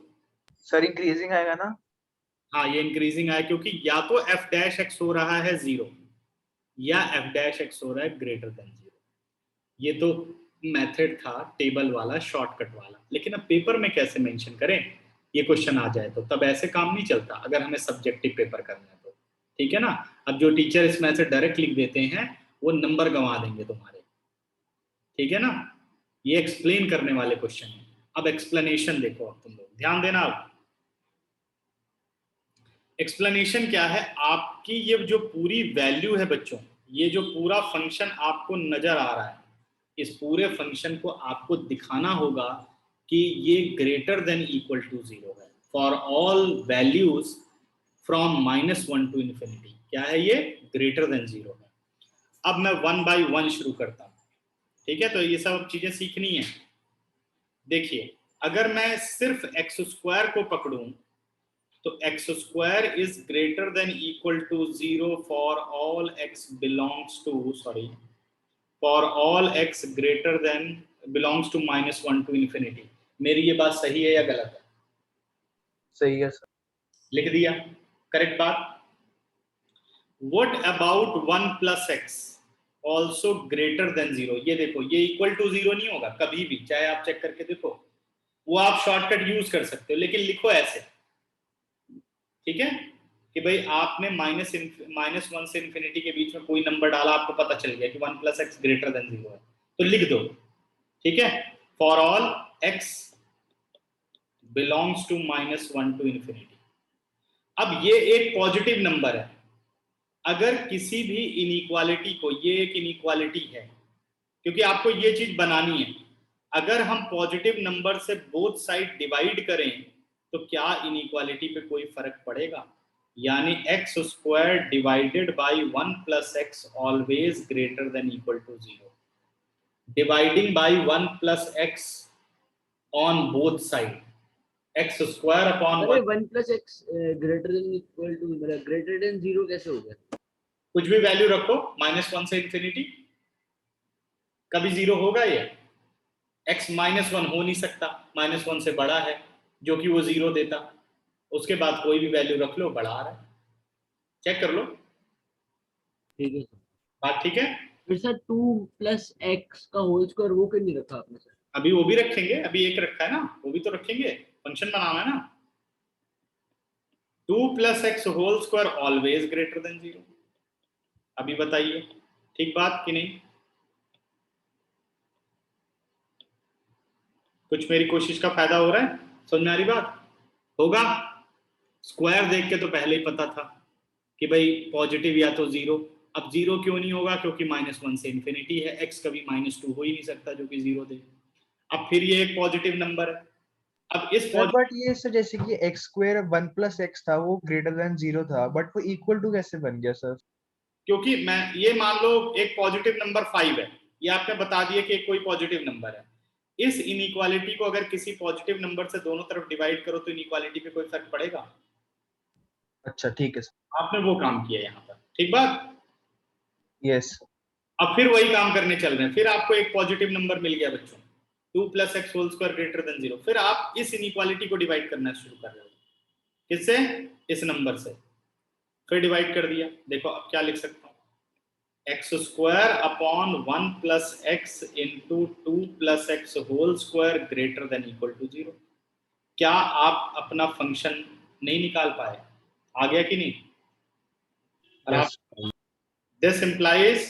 सर इंक्रीजिंग आएगा ना। हाँ, ये इंक्रीजिंग आया, क्योंकि या तो एफ डैश एक्स हो रहा है 0 या एफ डैश एक्स हो रहा है ग्रेटर देन 0। ये तो मेथड था टेबल वाला, शॉर्टकट वाला, लेकिन अब पेपर में कैसे मेंशन करें, ये क्वेश्चन आ जाए तो तब ऐसे काम नहीं चलता अगर हमें सब्जेक्टिव पेपर करना है तो, ठीक है ना। अब जो टीचर इसमें से डायरेक्ट लिख देते हैं वो नंबर गंवा देंगे तुम्हारे, ठीक है ना। ये एक्सप्लेन करने वाले क्वेश्चन है। अब एक्सप्लेनेशन देखो, अब तुम लोग ध्यान देना। अब एक्सप्लेनेशन क्या है, आपकी ये जो पूरी वैल्यू है बच्चों, ये जो पूरा फंक्शन आपको नजर आ रहा है, इस पूरे फंक्शन को आपको दिखाना होगा कि ये ग्रेटर देन इक्वल टू 0 है for all values from -1 to infinity. क्या है ये? ग्रेटर देन 0 है। अब मैं 1 बाय 1 शुरू करता हूं, ठीक है। तो ये सब चीजें सीखनी है। देखिए, अगर मैं सिर्फ x² को पकड़ूं तो x² is greater than equal to 0 for all x belongs to, sorry, for all x greater than belongs to -1 to infinity। मेरी ये बात सही है या गलत है? सही है सर। लिख दिया, करेक्ट बात। What about 1 + x also greater than 0? ये देखो, ये इक्वल टू 0 नहीं होगा कभी भी, चाहे आप चेक करके देखो। वो आप शॉर्टकट यूज कर सकते हो, लेकिन लिखो ऐसे, ठीक है, कि भाई आपने -1 से इन्फिनिटी के बीच में कोई नंबर डाला, आपको पता चल गया कि 1 + x ग्रेटर देन 0 है, तो लिख दो, ठीक है। For all x belongs to -1 to infinity. अब ये एक पॉजिटिव नंबर है। अगर किसी भी इनइक्वालिटी को, ये एक इनइक्वालिटी है क्योंकि आपको ये चीज बनानी है, अगर हम पॉजिटिव नंबर से बोथ साइड डिवाइड करें तो क्या इनइक्वालिटी पे कोई फर्क पड़ेगा? यानी x² divided by 1 + x always greater than equal to 0। Dividing by 1 + x on both side, x² upon अरे 1, 1 + x greater than equal to, मतलब ग्रेटर देन 0 कैसे हो गया? कुछ भी वैल्यू रखो -1 से इन्फिनिटी, कभी 0 होगा ये? x -1 हो नहीं सकता, -1 से बड़ा है, जो कि वो 0 देता। उसके बाद कोई भी वैल्यू रख लो, बड़ा आ रहा है, चेक कर लो। ठीक है सर। बात ठीक है? फिर सर 2 + x का होल स्क्वायर वो क्यों नहीं रखा आपने सर? अभी वो भी रखेंगे, अभी एक रखा है ना, वो भी तो रखेंगे, फंक्शन बनाना है ना। 2 + x whole square always greater than 0। अभी बताइए, ठीक बात कि नहीं? कुछ मेरी कोशिश का फायदा हो रहा है? समझ में आ रही बात? होगा। स्क्वायर देख के तो पहले ही पता था कि भाई पॉजिटिव या तो 0। अब 0 क्यों नहीं होगा? क्योंकि -1 से इन्फिनिटी है, x कभी -2 हो ही नहीं सकता जो कि 0 दे। अब फिर ये एक पॉजिटिव नंबर है। अब इस सर बट ये सर जैसे कि x² 1 + x था, वो ग्रेटर देन 0 था, बट वो इक्वल टू कैसे बन गया सर? क्योंकि मैं ये मान लो एक पॉजिटिव नंबर 5 है, ये आपने बता दिया कि कोई पॉजिटिव नंबर है। इस इनइक्वालिटी को अगर किसी पॉजिटिव नंबर से दोनों तरफ डिवाइड करो तो इनइक्वालिटी पे कोई फर्क पड़ेगा? अच्छा ठीक है सर। आपने वो काम किया यहाँ पर, ठीक बात। यस। अब फिर वही काम करने चल रहे हैं, फिर आपको एक पॉजिटिव नंबर मिल गया बच्चों, 2 + x whole square greater than 0। फिर आप इस इनइक्वालिटी को डिवाइड करना शुरू कर रहे हो, किससे? इस नंबर से। फिर डिवाइड कर दिया, देखो अब क्या लिख सकता हूँ, x² upon 1 + x into 2 + x whole square greater than equal to 0। क्या आप अपना फंक्शन नहीं निकाल पाए? आ गया कि नहीं? Yes. This implies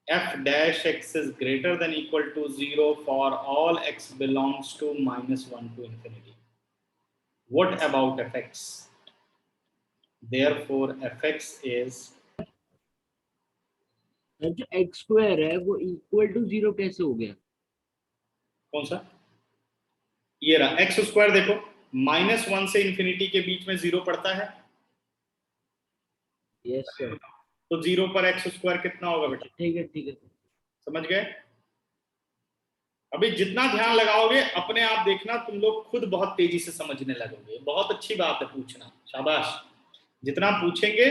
f dash x is greater than equal to 0 for all x belongs to -1 to infinity. What about fx? therefore fx is sir जो एक्स स्क्वायर है वो इक्वल टू 0 कैसे हो गया? कौन सा? ये रहा एक्स स्क्वायर, देखो -1 से इंफिनिटी के बीच में 0 पड़ता है, यस सर। तो 0 पर एक्स स्क्वायर कितना होगा बेटा? ठीक है समझ गए? अभी जितना ध्यान लगाओगे अपने आप देखना तुम लोग खुद बहुत तेजी से समझने लगोगे। बहुत अच्छी बात है पूछना, शाबाश। जितना पूछेंगे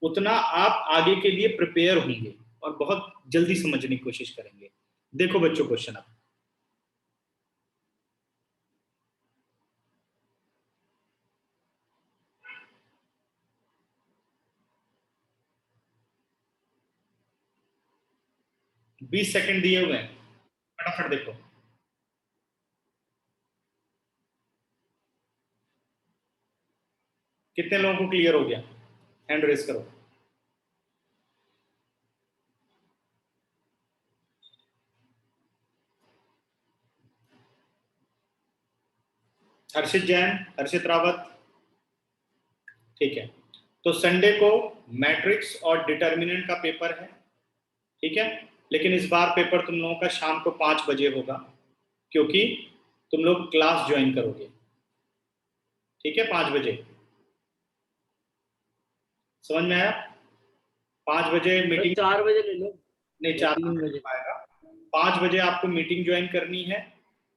उतना आप आगे के लिए प्रिपेयर होंगे और बहुत जल्दी समझने की कोशिश करेंगे। देखो बच्चों क्वेश्चन अब, सर 20 सेकंड दिए हुए हैं, फटाफट देखो। कितने लोगों को क्लियर हो गया? हैंड रेस करो। हर्षित जैन, हर्षित रावत, ठीक है। तो संडे को मैट्रिक्स और डिटर्मिनेंट का पेपर है, ठीक है। लेकिन इस बार पेपर तुम लोगों का शाम को 5 बजे होगा, क्योंकि तुम लोग क्लास ज्वाइन करोगे, ठीक है, 5 बजे। समझ में आया? 5 बजे मीटिंग, 4 बजे ले लो। नहीं 4 बजे आएगा। 5 बजे आपको मीटिंग ज्वाइन करनी है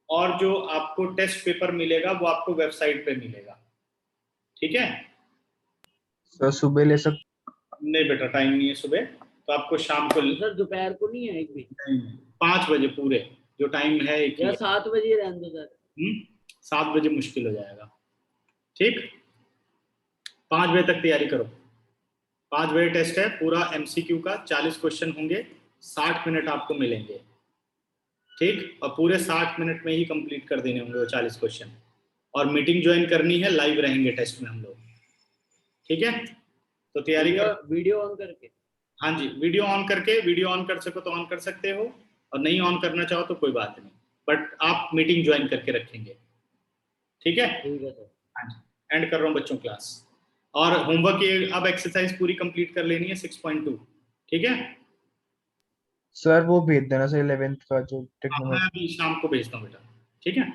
और जो आपको टेस्ट पेपर मिलेगा वो आपको वेबसाइट पे मिलेगा, ठीक है। सर सुबह ले सकते? नहीं बेटा, टाइम नहीं है सुबह, तो आपको शाम को। सर दोपहर को नहीं है एक भी? 5 बजे पूरे जो टाइम है एक या ही 7 बजे रहने दो सर। 7 बजे मुश्किल हो जाएगा, ठीक। 5 बजे तक तैयारी करो। 5 बजे टेस्ट है, पूरा MCQ का 40 क्वेश्चन होंगे, 60 मिनट आपको मिलेंगे, ठीक। और पूरे 60 मिनट में ही कंप्लीट कर देने होंगे वो 40 क्वेश्चन। और मीटिंग ज्वाइन करनी है, लाइव रहेंगे टेस्ट में हम लोग, ठीक है। तो तैयारी करो। वीडियो ऑन करके? हाँ जी, वीडियो ऑन करके, वीडियो ऑन कर सको तो ऑन कर सकते हो, और नहीं ऑन करना चाहो तो कोई बात नहीं, बट आप मीटिंग ज्वाइन करके रखेंगे, ठीक है। ठीक है सर। हाँ जी, एंड कर रहा हूँ बच्चों क्लास। और होमवर्क ये अब एक्सरसाइज पूरी कंप्लीट कर लेनी है 6.2, ठीक है। सर वो भेज देना सर 11th का जो हाँ, मैं अभी शाम को भेजता हूँ बेटा, ठीक है।